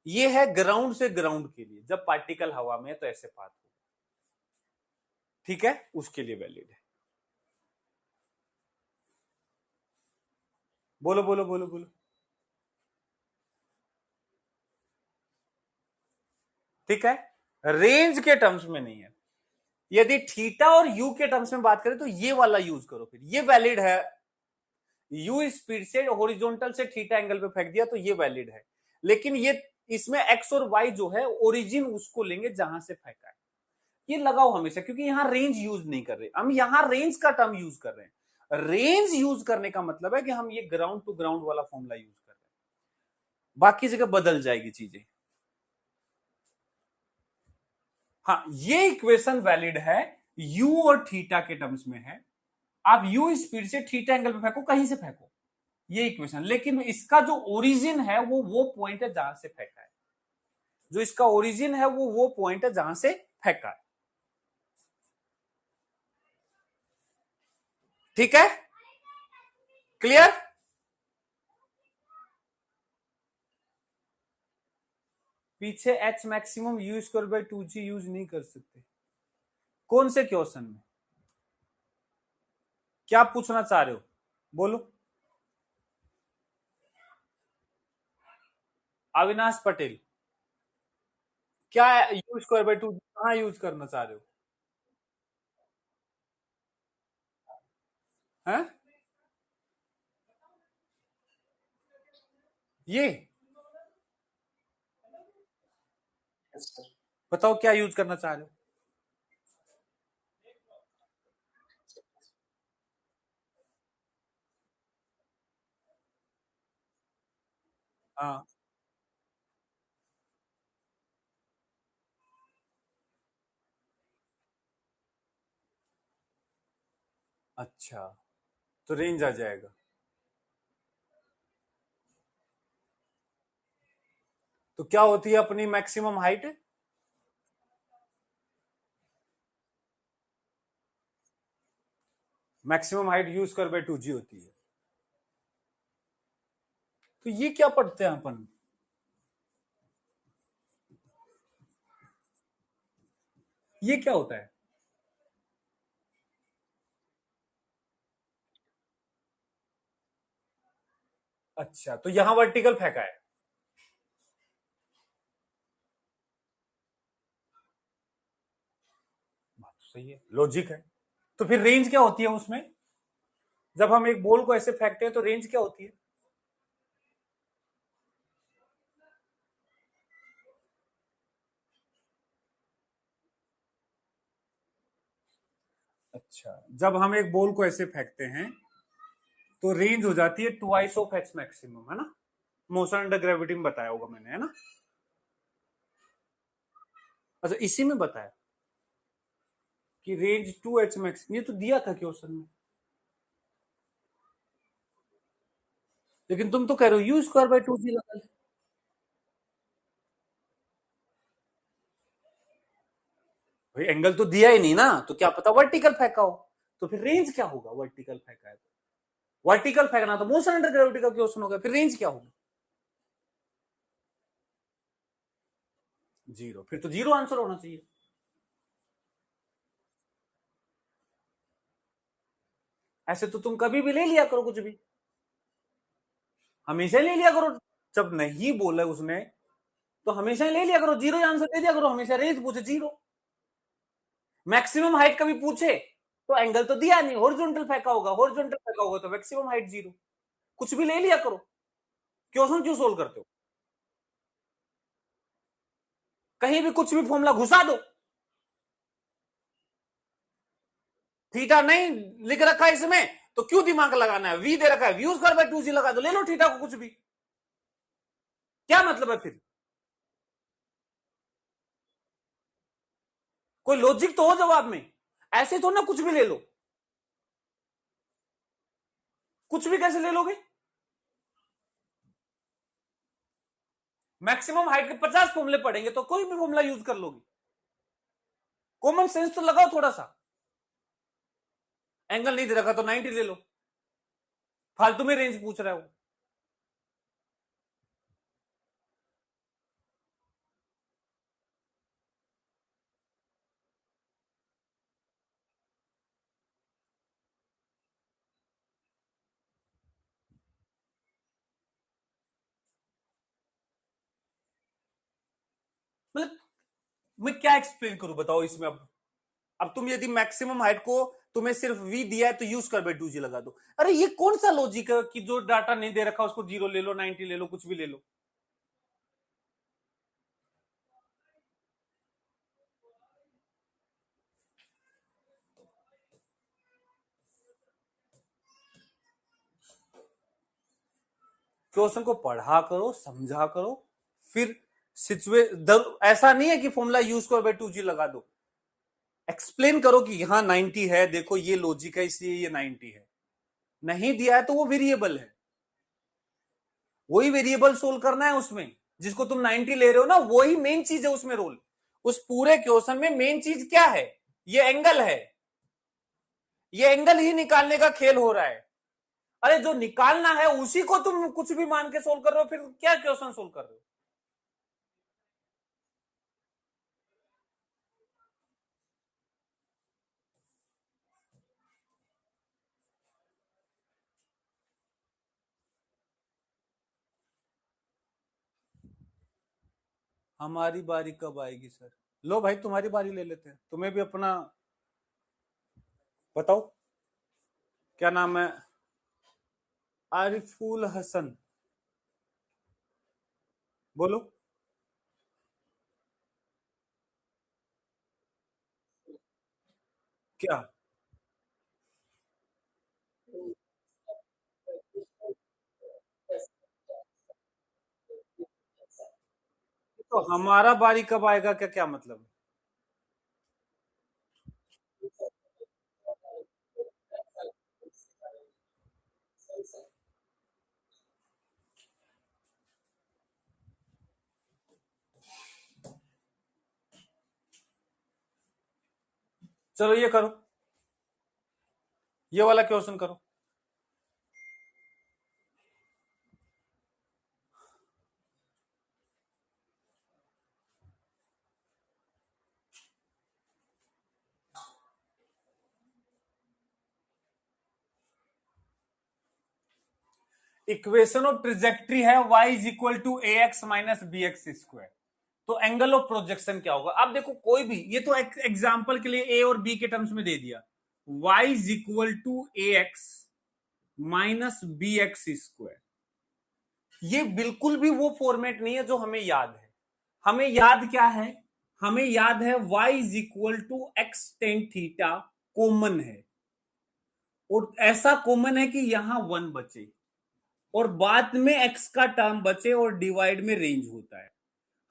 ये है ग्राउंड से ग्राउंड के लिए, जब पार्टिकल हवा में है तो ऐसे पाथ हो, ठीक है, उसके लिए वैलिड है। बोलो बोलो बोलो बोलो, ठीक है। रेंज के टर्म्स में नहीं है। यदि थीटा और यू के टर्म्स में बात करें तो ये वाला यूज करो, फिर ये वैलिड है। यू स्पीड से हॉरिजॉन्टल से थीटा एंगल पे फेंक दिया तो ये वैलिड है, लेकिन ये इसमें एक्स और वाई जो है ओरिजिन उसको लेंगे जहां से फेंका है। ये लगाओ हमेशा, क्योंकि यहां रेंज यूज नहीं कर रहे हम, यहां रेंज का टर्म यूज कर रहे हैं। रेंज यूज करने का मतलब है कि हम ये ग्राउंड टू ग्राउंड वाला फॉर्मूला यूज कर रहे हैं, बाकी जगह बदल जाएगी चीजें। हाँ ये इक्वेशन वैलिड है, यू और थीटा के टर्म्स में है। आप यू स्पीड से थीटा एंगल पे फेंको, कहीं से फेंको, ये इक्वेशन, लेकिन इसका जो ओरिजिन है वो पॉइंट है जहां से फेंका है। जो इसका ओरिजिन है वो पॉइंट है जहां से फेंका है, ठीक है, क्लियर। पीछे H maximum you square by 2g use नहीं कर सकते। कौन से क्वेश्चन में क्या पूछना चाह रहे हो, बोलो। अविनाश पटेल, क्या यू स्क्वायर बाई 2 कहां यूज करना चाह रहे हो, हैं? ये बताओ क्या यूज करना चाह रहे हो। हाँ अच्छा, तो रेंज आ जाएगा। तो क्या होती है अपनी maximum height, maximum height you square by 2g होती है। तो ये क्या पढ़ते हैं अपन, ये क्या होता है। अच्छा, तो यहां वर्टिकल फेंका है। बात तो सही है, लॉजिक है। तो फिर रेंज क्या होती है उसमें? जब हम एक बॉल को ऐसे फेंकते हैं तो रेंज क्या होती है? अच्छा, जब हम एक बॉल को ऐसे फेंकते हैं तो रेंज हो जाती है ट्वाइस ऑफ एक्स मैक्सिमम, है ना? मोशन अंडर ग्रेविटी में बताया होगा मैंने, है ना? अच्छा, इसी में बताया कि रेंज 2 एच मैक्स, ये तो दिया था क्वेश्चन में। लेकिन तुम तो कह रहे हो यू स्क्वायर बाय 2 जी लगा ले। भाई एंगल तो दिया ही नहीं ना, तो क्या पता वर्टिकल फेंका हो। तो फिर रेंज क्या होगा? वर्टिकल फेंका है तो वर्टिकल फेंकना तो मोशन अंडर ग्रेविटी का क्वेश्चन होगा, फिर रेंज क्या होगी? जीरो, फिर तो जीरो आंसर होना चाहिए। ऐसे तो तुम कभी भी ले लिया करो कुछ भी, हमेशा ले लिया करो। जब नहीं बोला उसने तो हमेशा ले लिया करो, जीरो आंसर दे दिया करो हमेशा। रेंज पूछे जीरो, मैक्सिमम हाइट कभी पूछे तो एंगल तो दिया नहीं, हॉरिजॉन्टल फेंका होगा, हॉरिजॉन्टल फेंका होगा तो मैक्सिमम हाइट जीरो। कुछ भी ले लिया करो, क्वेश्चन क्यों सोल्व करते हो? कहीं भी कुछ भी फॉर्मूला घुसा दो। थीटा नहीं लिख रखा है इसमें तो क्यों दिमाग लगाना है? वी दे रखा है, वी स्क्वायर बाय 2 जी लगा दो, ले लो थीटा को कुछ भी। क्या मतलब है फिर? कोई लॉजिक तो हो जवाब में। ऐसे तो ना कुछ भी ले लो। कुछ भी कैसे ले लोगे? मैक्सिमम हाइट के 50 फॉर्मूले पढ़ेंगे तो कोई भी फॉर्मूला यूज कर लोगे। कॉमन सेंस तो लगाओ थोड़ा सा। एंगल नहीं दे रखा तो 90 ले लो, फालतू में रेंज पूछ रहा हो। मतलब मैं क्या एक्सप्लेन करूं बताओ इसमें? अब तुम यदि मैक्सिमम हाइट को तुम्हें सिर्फ वी दिया है तो यूज कर बाय 2 जी लगा दो। अरे ये कौन सा लॉजिक है कि जो डाटा नहीं दे रखा उसको जीरो ले लो, 90 ले लो, कुछ भी ले लो। क्वेश्चन को पढ़ा करो, समझा करो, फिर ऐसा नहीं है कि फॉर्मूला यूज करो बाय 2 जी लगा दो। एक्सप्लेन करो कि यहां 90 है, देखो ये लॉजिक है इसलिए ये 90 है। नहीं दिया है तो वो वेरिएबल है, वही वेरिएबल सोल्व करना है उसमें। जिसको तुम 90 ले रहे हो ना, वही मेन चीज है उसमें रोल। उस पूरे क्वेश्चन में मेन चीज क्या है? ये एंगल है। ये एंगल ही निकालने का खेल हो रहा है। अरे जो निकालना है उसी को तुम कुछ भी मान के सोल्व कर रहे हो, फिर क्या क्वेश्चन सोल्व कर रहे हो? हमारी बारी कब आएगी सर? लो भाई तुम्हारी बारी ले लेते हैं, तुम्हें भी अपना बताओ। क्या नाम है? आरिफुल हसन। बोलो। क्या? तो हमारा बारी कब आएगा क्या, क्या मतलब? चलो ये करो, ये वाला क्वेश्चन करो। इक्वेशन ऑफ ट्रिजेक्ट्री है y is equal to a x minus b x square, तो एंगल ऑफ प्रोजेक्शन क्या होगा? अब देखो कोई भी, ये तो एग्जांपल के लिए ए और बी के टर्म्स में दे दिया, y is equal to a x minus b x square, ये बिल्कुल भी वो फॉर्मेट नहीं है जो हमें याद है। हमें याद क्या है? हमें याद है y is equal to x tan theta common है, और ऐसा कॉमन है कि यहां वन बचे और बाद में x का टर्म बचे और डिवाइड में रेंज होता है।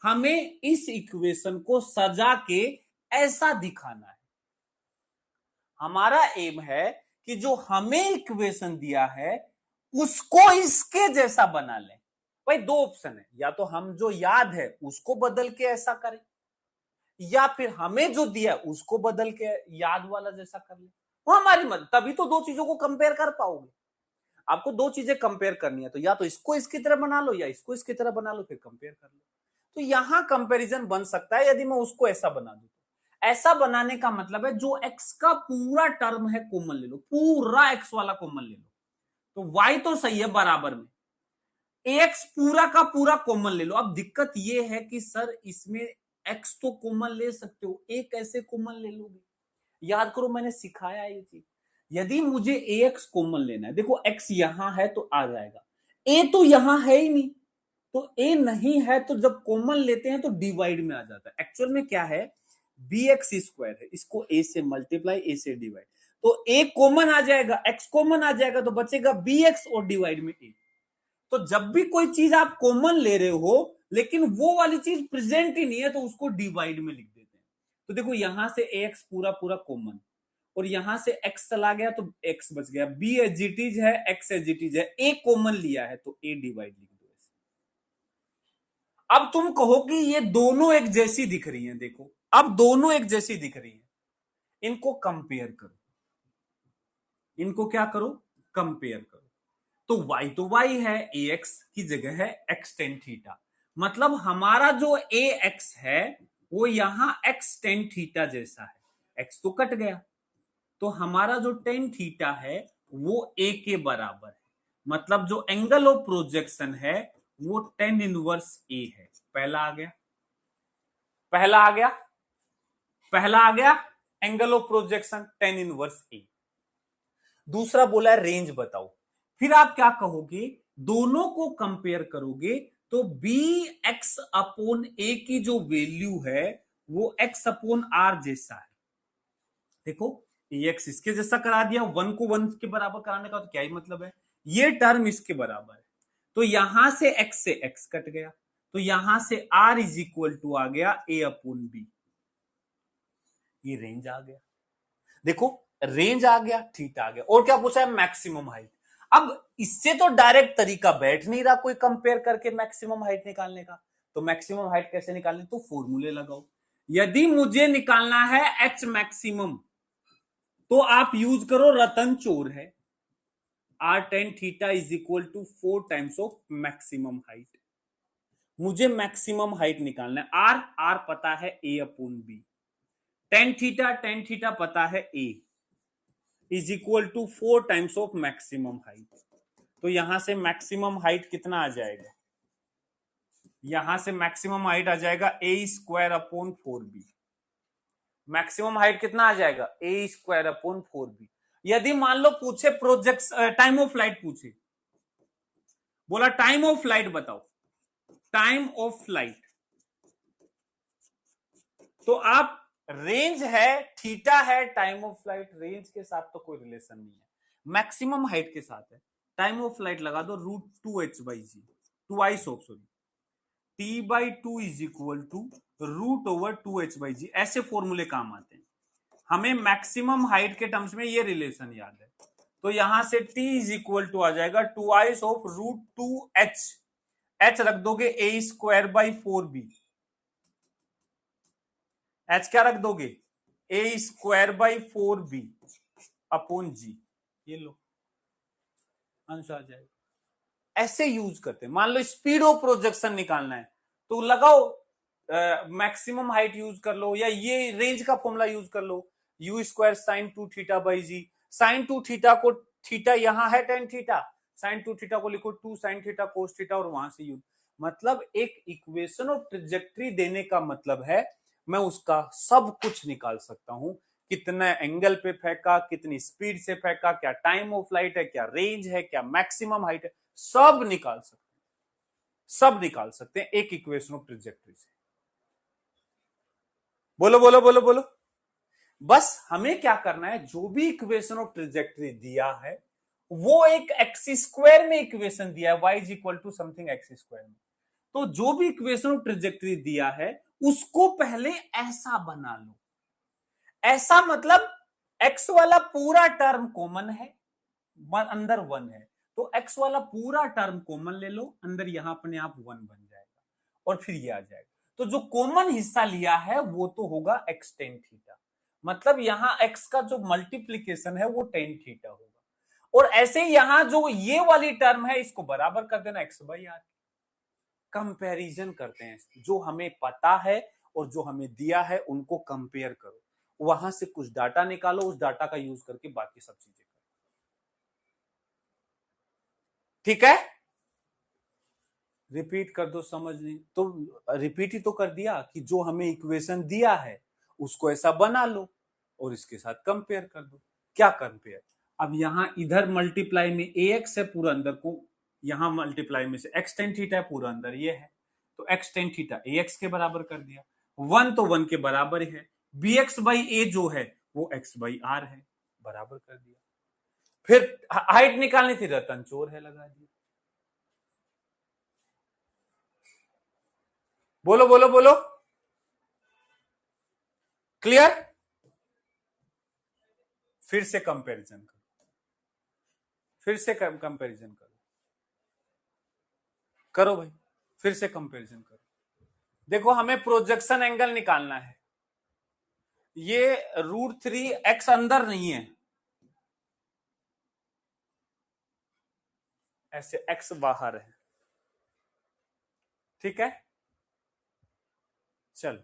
हमें इस इक्वेशन को सजा के ऐसा दिखाना है। हमारा एम है कि जो हमें इक्वेशन दिया है उसको इसके जैसा बना लें। भाई दो ऑप्शन है, या तो हम जो याद है उसको बदल के ऐसा करें, या फिर हमें जो दिया है उसको बदल के याद वाला जैसा कर ले। वो हमारी मदद, तभी तो दो चीजों को कंपेयर कर पाओगे। आपको दो चीजें कंपेयर करनी है, तो या तो इसको इसकी तरह बना लो या इसको इसकी तरह बना लो, फिर कंपेयर कर लो। तो यहां कंपैरिजन बन सकता है यदि मैं उसको ऐसा बना दूं। ऐसा बनाने का मतलब है जो x का पूरा टर्म है कॉमन ले लो, पूरा x वाला कॉमन ले लो, तो y तो सही है बराबर में, ax पूरा का पूरा कॉमन ले लो। अब दिक्कत ये है कि सर इसमें x तो कॉमन ले सकते हो, a कैसे कॉमन ले लोगे? याद करो मैंने सिखाया ये चीज। यदि मुझे ax कॉमन लेना है, देखो x यहां है तो आ जाएगा, a तो यहां है ही नहीं, तो a नहीं है तो जब कॉमन लेते हैं तो डिवाइड में आ जाता है। एक्चुअल में क्या है, बी एक्स स्क्वायर है, इसको a से मल्टीप्लाई a से डिवाइड, तो a कॉमन आ जाएगा, x कॉमन आ जाएगा, तो बचेगा bx और डिवाइड में a। तो जब भी कोई चीज आप कॉमन ले रहे हो लेकिन वो वाली चीज प्रेजेंट ही नहीं है, तो उसको डिवाइड में लिख देते हैं। तो देखो यहां से ax पूरा पूरा कॉमन, और यहां से x चला गया तो x बच गया, b एजिटीज है, x एजिटीज है, a कॉमन लिया है तो a डिवाइड लिख दो। अब तुम कहो कि ये दोनों एक जैसी दिख रही हैं, देखो अब दोनों एक जैसी दिख रही हैं, इनको कंपेयर करो, इनको क्या करो, कंपेयर करो। तो y है, ax की जगह है x टेन थीटा, मतलब हमारा जो ax है वो यहां x टेन थीटा जैसा है, x तो कट गया, तो हमारा जो टेन थीटा है वो a के बराबर है, मतलब जो एंगल ऑफ प्रोजेक्शन है वो टेन इनवर्स a है। पहला आ गया, पहला आ गया, पहला आ गया, angle of projection tan inverse a. दूसरा बोला है रेंज बताओ, फिर आप क्या कहोगे, दोनों को कंपेयर करोगे तो बी एक्स अपॉन ए की जो वैल्यू है वो एक्स अपॉन आर जैसा है। देखो एक्स इसके जैसा करा दिया, वन को वन के बराबर कराने का तो क्या ही मतलब है, ये टर्म इसके बराबर है, तो यहां से x कट गया, तो यहां से r इज इक्वल टू आ गया a अपॉन बी, ये रेंज आ गया। देखो रेंज आ गया, थीटा आ गया, और क्या पूछा है, मैक्सिमम हाइट। अब इससे तो डायरेक्ट तरीका बैठ नहीं रहा कोई कंपेयर करके मैक्सिमम हाइट निकालने का, तो मैक्सिमम हाइट कैसे निकालने, तो फॉर्मूले लगाओ। यदि मुझे निकालना है एच मैक्सिमम तो आप यूज करो रतन चोर है, R tan theta is equal to 4 times of maximum height. मुझे मैक्सिमम हाइट निकालना है, आर आर पता है a upon b, tan theta पता है a is equal to 4 times of maximum height. तो यहां से मैक्सिमम हाइट कितना आ जाएगा, यहां से मैक्सिमम हाइट आ जाएगा a square upon 4b। Maximum height कितना आ जाएगा, ए स्क्वायर अपॉन 4b। यदि मान लो पूछे प्रोजेक्ट टाइम ऑफ फ्लाइट पूछे, बोला टाइम ऑफ फ्लाइट बताओ, टाइम ऑफ फ्लाइट, तो आप रेंज है, थीटा है, टाइम ऑफ फ्लाइट रेंज के साथ तो कोई रिलेशन नहीं है, मैक्सिमम हाइट के साथ है। टाइम ऑफ फ्लाइट लगा दो root two h by g, two I suppose sorry, t by two is equal to root over two h by g, ऐसे फॉर्मूले काम आते हैं। हमें मैक्सिमम हाइट के टर्म्स में ये रिलेशन याद है, तो यहां से t इज इक्वल टू आ जाएगा two i of root two h, h रख दोगे ए स्क्वायर बाई 4b, एच क्या रख दोगे, ए स्क्वायर बाई 4b अपॉन जी, ये लो आंसर आ जाएगा। ऐसे यूज करते हैं। मान लो स्पीड ऑफ प्रोजेक्शन निकालना है तो लगाओ मैक्सिमम हाइट यूज कर लो, या ये रेंज का फॉर्मूला यूज कर लो, u square sine two theta by g. Sine two theta को, थीटा यहां है टेन थीटा, साइन 2 थीटा को लिखो 2 साइन थीटा कोस थीटा और वहां से यूज। मतलब एक इक्वेशन ऑफ ट्रेजेक्टरी देने का मतलब है मैं उसका सब कुछ निकाल सकता हूं, कितना एंगल पे फेंका, कितनी स्पीड से फेंका, क्या टाइम ऑफ फ्लाइट है, क्या रेंज है, क्या मैक्सिमम हाइट है, सब निकाल सकते हैं, सब निकाल सकते हैं एक इक्वेशन ऑफ ट्रेजेक्टरी से। बोलो बोलो बोलो बोलो। बस हमें क्या करना है, जो भी इक्वेशन ऑफ ट्रेजेक्टरी दिया है वो एक एक्स स्क्वायर में इक्वेशन दिया है, y is equal to something x square में। तो जो भी इक्वेशन ऑफ ट्रेजेक्टरी दिया है उसको पहले ऐसा बना लो। ऐसा मतलब x वाला पूरा टर्म कॉमन है, अंदर 1 है, तो x वाला पूरा टर्म कॉमन ले लो, अंदर यहां अपने आप 1 बन जाएगा और फिर ये आ जाएगा। तो जो कॉमन हिस्सा लिया है वो तो होगा x टेन थीटा, मतलब यहां x का जो मल्टीप्लीकेशन है वो टेन थीटा होगा। और ऐसे यहां जो ये वाली टर्म है इसको बराबर कर देना x बाई आर। कंपैरिजन करते हैं, जो हमें पता है और जो हमें दिया है उनको कंपेयर करो, वहां से कुछ डाटा निकालो, उस डाटा का यूज करके बाकी सब चीजें करो। ठीक है, रिपीट कर दो, समझ नहीं तो रिपीट ही तो कर दिया कि जो हमें इक्वेशन दिया है उसको ऐसा बना लो और इसके साथ कंपेयर कर दो। क्या कंपेयर, अब यहां इधर मल्टीप्लाई में ax है पूरा अंदर को, यहां मल्टीप्लाई में से x टेन थीटा है पूरा अंदर ये है, तो x टेन थीटा ax के बराबर कर दिया, 1 तो 1 के बराबर है, bx बाई a जो है वो x बाई आर है, बराबर कर दिया। फिर हाइट निकालनी थी, रतन चोर है, लगा दिया। बोलो बोलो बोलो, क्लियर। फिर से कंपैरिजन करो, फिर से कंपैरिजन करो, करो भाई, फिर से कंपैरिजन करो। देखो हमें प्रोजेक्शन एंगल निकालना है, ये √3x अंदर नहीं है, ऐसे x बाहर है, ठीक है। चलो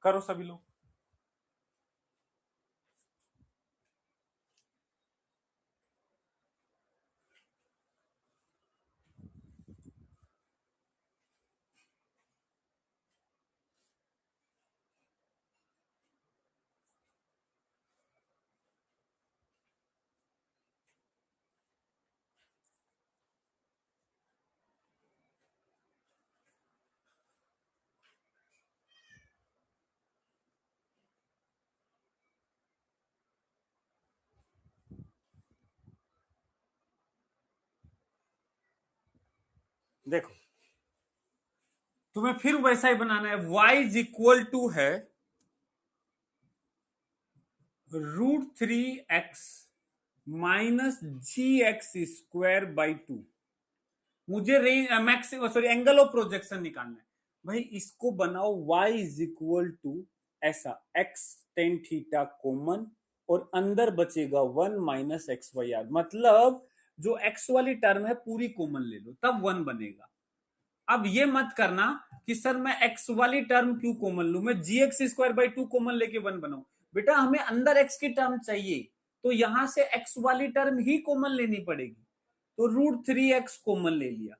करो सभी लोग। देखो तुम्हें फिर वैसा ही बनाना है, y इज इक्वल टू है √3x माइनस gx² बाई 2। मुझे range max sorry angle of projection निकालना है भाई, इसको बनाओ y इज इक्वल टू ऐसा x टेन थीटा कॉमन और अंदर बचेगा 1 माइनस एक्स वाई आर, मतलब जो x वाली टर्म है पूरी कॉमन ले लो तब 1 बनेगा। अब ये मत करना कि सर मैं x वाली टर्म क्यों कॉमन लू, मैं gx² बाई 2 कॉमन लेके 1 बनाऊं। बेटा हमें अंदर x की टर्म चाहिए तो यहां से x वाली टर्म ही कॉमन लेनी पड़ेगी, तो √3x कॉमन ले लिया,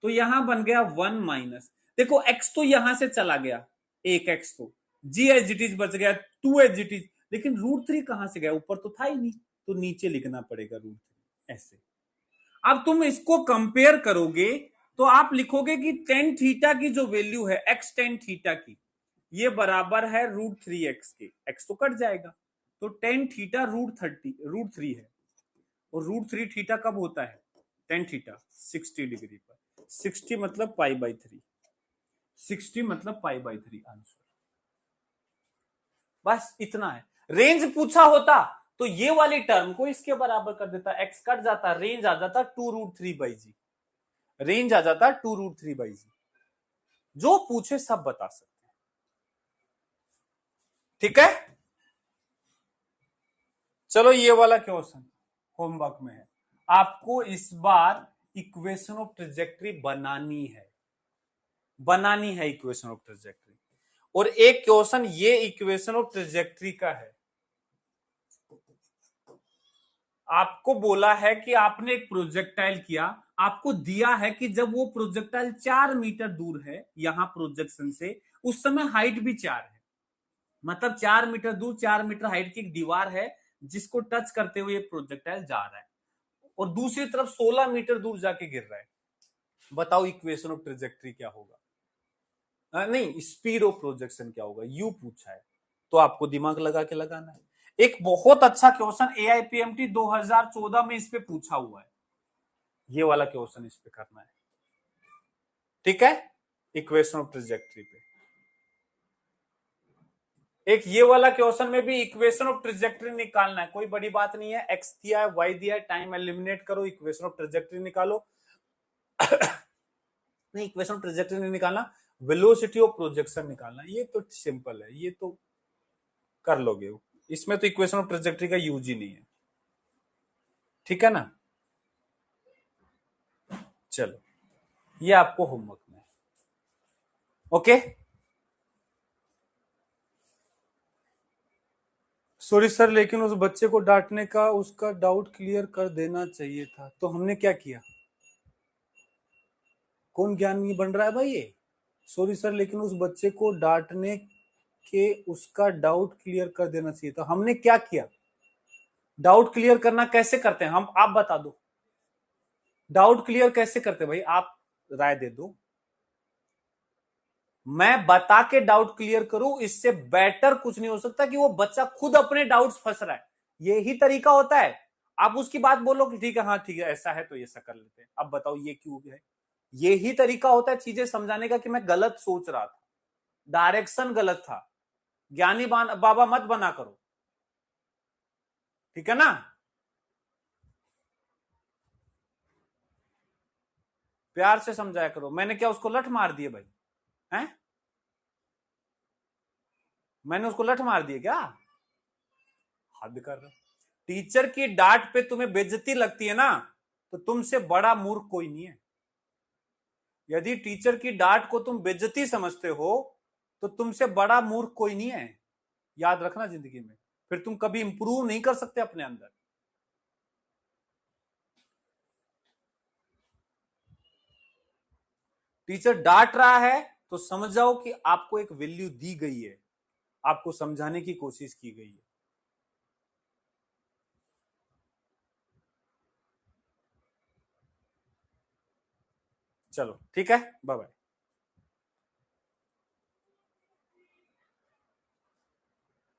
तो यहां बन गया 1 माइनस, देखो x तो यहां से चला गया, एक x तो g एज इट इज बच गया, 2 एज इट इज, लेकिन √3 कहां से गया, ऊपर तो था ही नहीं, तो नीचे लिखना पड़ेगा √3 ऐसे। अब तुम इसको कंपेयर करोगे तो आप लिखोगे कि टेन थीटा की जो वैल्यू है x टेन थीटा की, ये बराबर है √3x के, x तो कट जाएगा, तो टेन थीटा √3 है, और √3 थीटा कब होता है, टेन थीटा 60 डिग्री पर, 60 मतलब π/3, 60 मतलब π/3 आंसर। बस इतना है। रेंज पूछा होता तो ये वाली टर्म को इसके बराबर कर देता, x कट जाता, रेंज आ जाता 2√3/g, रेंज आ जाता 2√3/g। जो पूछे सब बता सकते हैं, ठीक है। चलो ये वाला क्वेश्चन होमवर्क में है, आपको इस बार इक्वेशन ऑफ ट्रेजेक्टरी बनानी है, बनानी है इक्वेशन ऑफ ट्रेजेक्ट्री। और एक क्वेश्चन ये इक्वेशन ऑफ ट्रेजेक्ट्री का है, आपको बोला है कि आपने एक प्रोजेक्टाइल किया, आपको दिया है कि जब वो प्रोजेक्टाइल 4 मीटर दूर है यहां प्रोजेक्शन से, उस समय हाइट भी 4 है, मतलब 4 मीटर दूर 4 मीटर हाइट की एक दीवार है जिसको टच करते हुए प्रोजेक्टाइल जा रहा है, और दूसरी तरफ 16 मीटर दूर जाके गिर रहा है। बताओ इक्वेशन ऑफ ट्रेजेक्ट्री क्या होगा? नहीं, स्पीड ऑफ प्रोजेक्शन क्या होगा, यू पूछा है, तो आपको दिमाग लगा के लगाना है। एक बहुत अच्छा क्वेश्चन एआईपीएमटी 2014 में इस पे पूछा हुआ है, ये वाला क्वेश्चन इस पे करना है, ठीक है, इक्वेशन ऑफ ट्रेजेक्ट्री पे। एक ये वाला क्वेश्चन में भी इक्वेशन ऑफ ट्रेजेक्ट्री निकालना है, कोई बड़ी बात नहीं है, एक्स दिया है, वाई दिया है, टाइम एलिमिनेट करो, इक्वेशन ऑफ ट्रेजेक्ट्री निकालो। नहीं, इक्वेशन ऑफ ट्रेजेक्ट्री नहीं निकालना, वेलोसिटी ऑफ प्रोजेक्शन निकालना, ये तो सिंपल है, ये तो कर लोगे, इसमें तो इक्वेशन ऑफ ट्रेजेक्ट्री का यूज ही नहीं है, ठीक है ना। चलो, ये आपको होमवर्क में, ओके। सॉरी सर, लेकिन उस बच्चे को डांटने का उसका डाउट क्लियर कर देना चाहिए था, तो हमने क्या किया? कौन ज्ञानी बन रहा है भाई ये? सॉरी सर, लेकिन उस बच्चे को डांटने के उसका डाउट क्लियर कर देना चाहिए था, हमने क्या किया? डाउट क्लियर करना कैसे करते हैं हम, आप बता दो, डाउट क्लियर कैसे करते हैं भाई, आप राय दे दो। मैं बता के डाउट क्लियर करूं, इससे बेटर कुछ नहीं हो सकता कि वो बच्चा खुद अपने डाउट्स फंस रहा है, यही तरीका होता है। आप उसकी बात बोलो कि ठीक है, हाँ ठीक है, ऐसा है तो ऐसा कर लेते हैं, अब बताओ ये क्यों है। यही तरीका होता है चीजें समझाने का कि मैं गलत सोच रहा था, डायरेक्शन गलत था, ज्ञानी बाबा मत बना करो, ठीक है ना। प्यार से समझाया करो, मैंने क्या उसको लठ मार दिए भाई, हैं? मैंने उसको लठ मार दिए क्या? हद कर रहे हो। टीचर की डांट पे तुम्हें बेइज्जती लगती है ना, तो तुमसे बड़ा मूर्ख कोई नहीं है। यदि टीचर की डांट को तुम बेइज्जती समझते हो, तो तुमसे बड़ा मूर्ख कोई नहीं है, याद रखना जिंदगी में, फिर तुम कभी इंप्रूव नहीं कर सकते अपने अंदर। टीचर डांट रहा है तो समझ जाओ कि आपको एक वैल्यू दी गई है, आपको समझाने की कोशिश की गई है। चलो ठीक है, बाय बाय।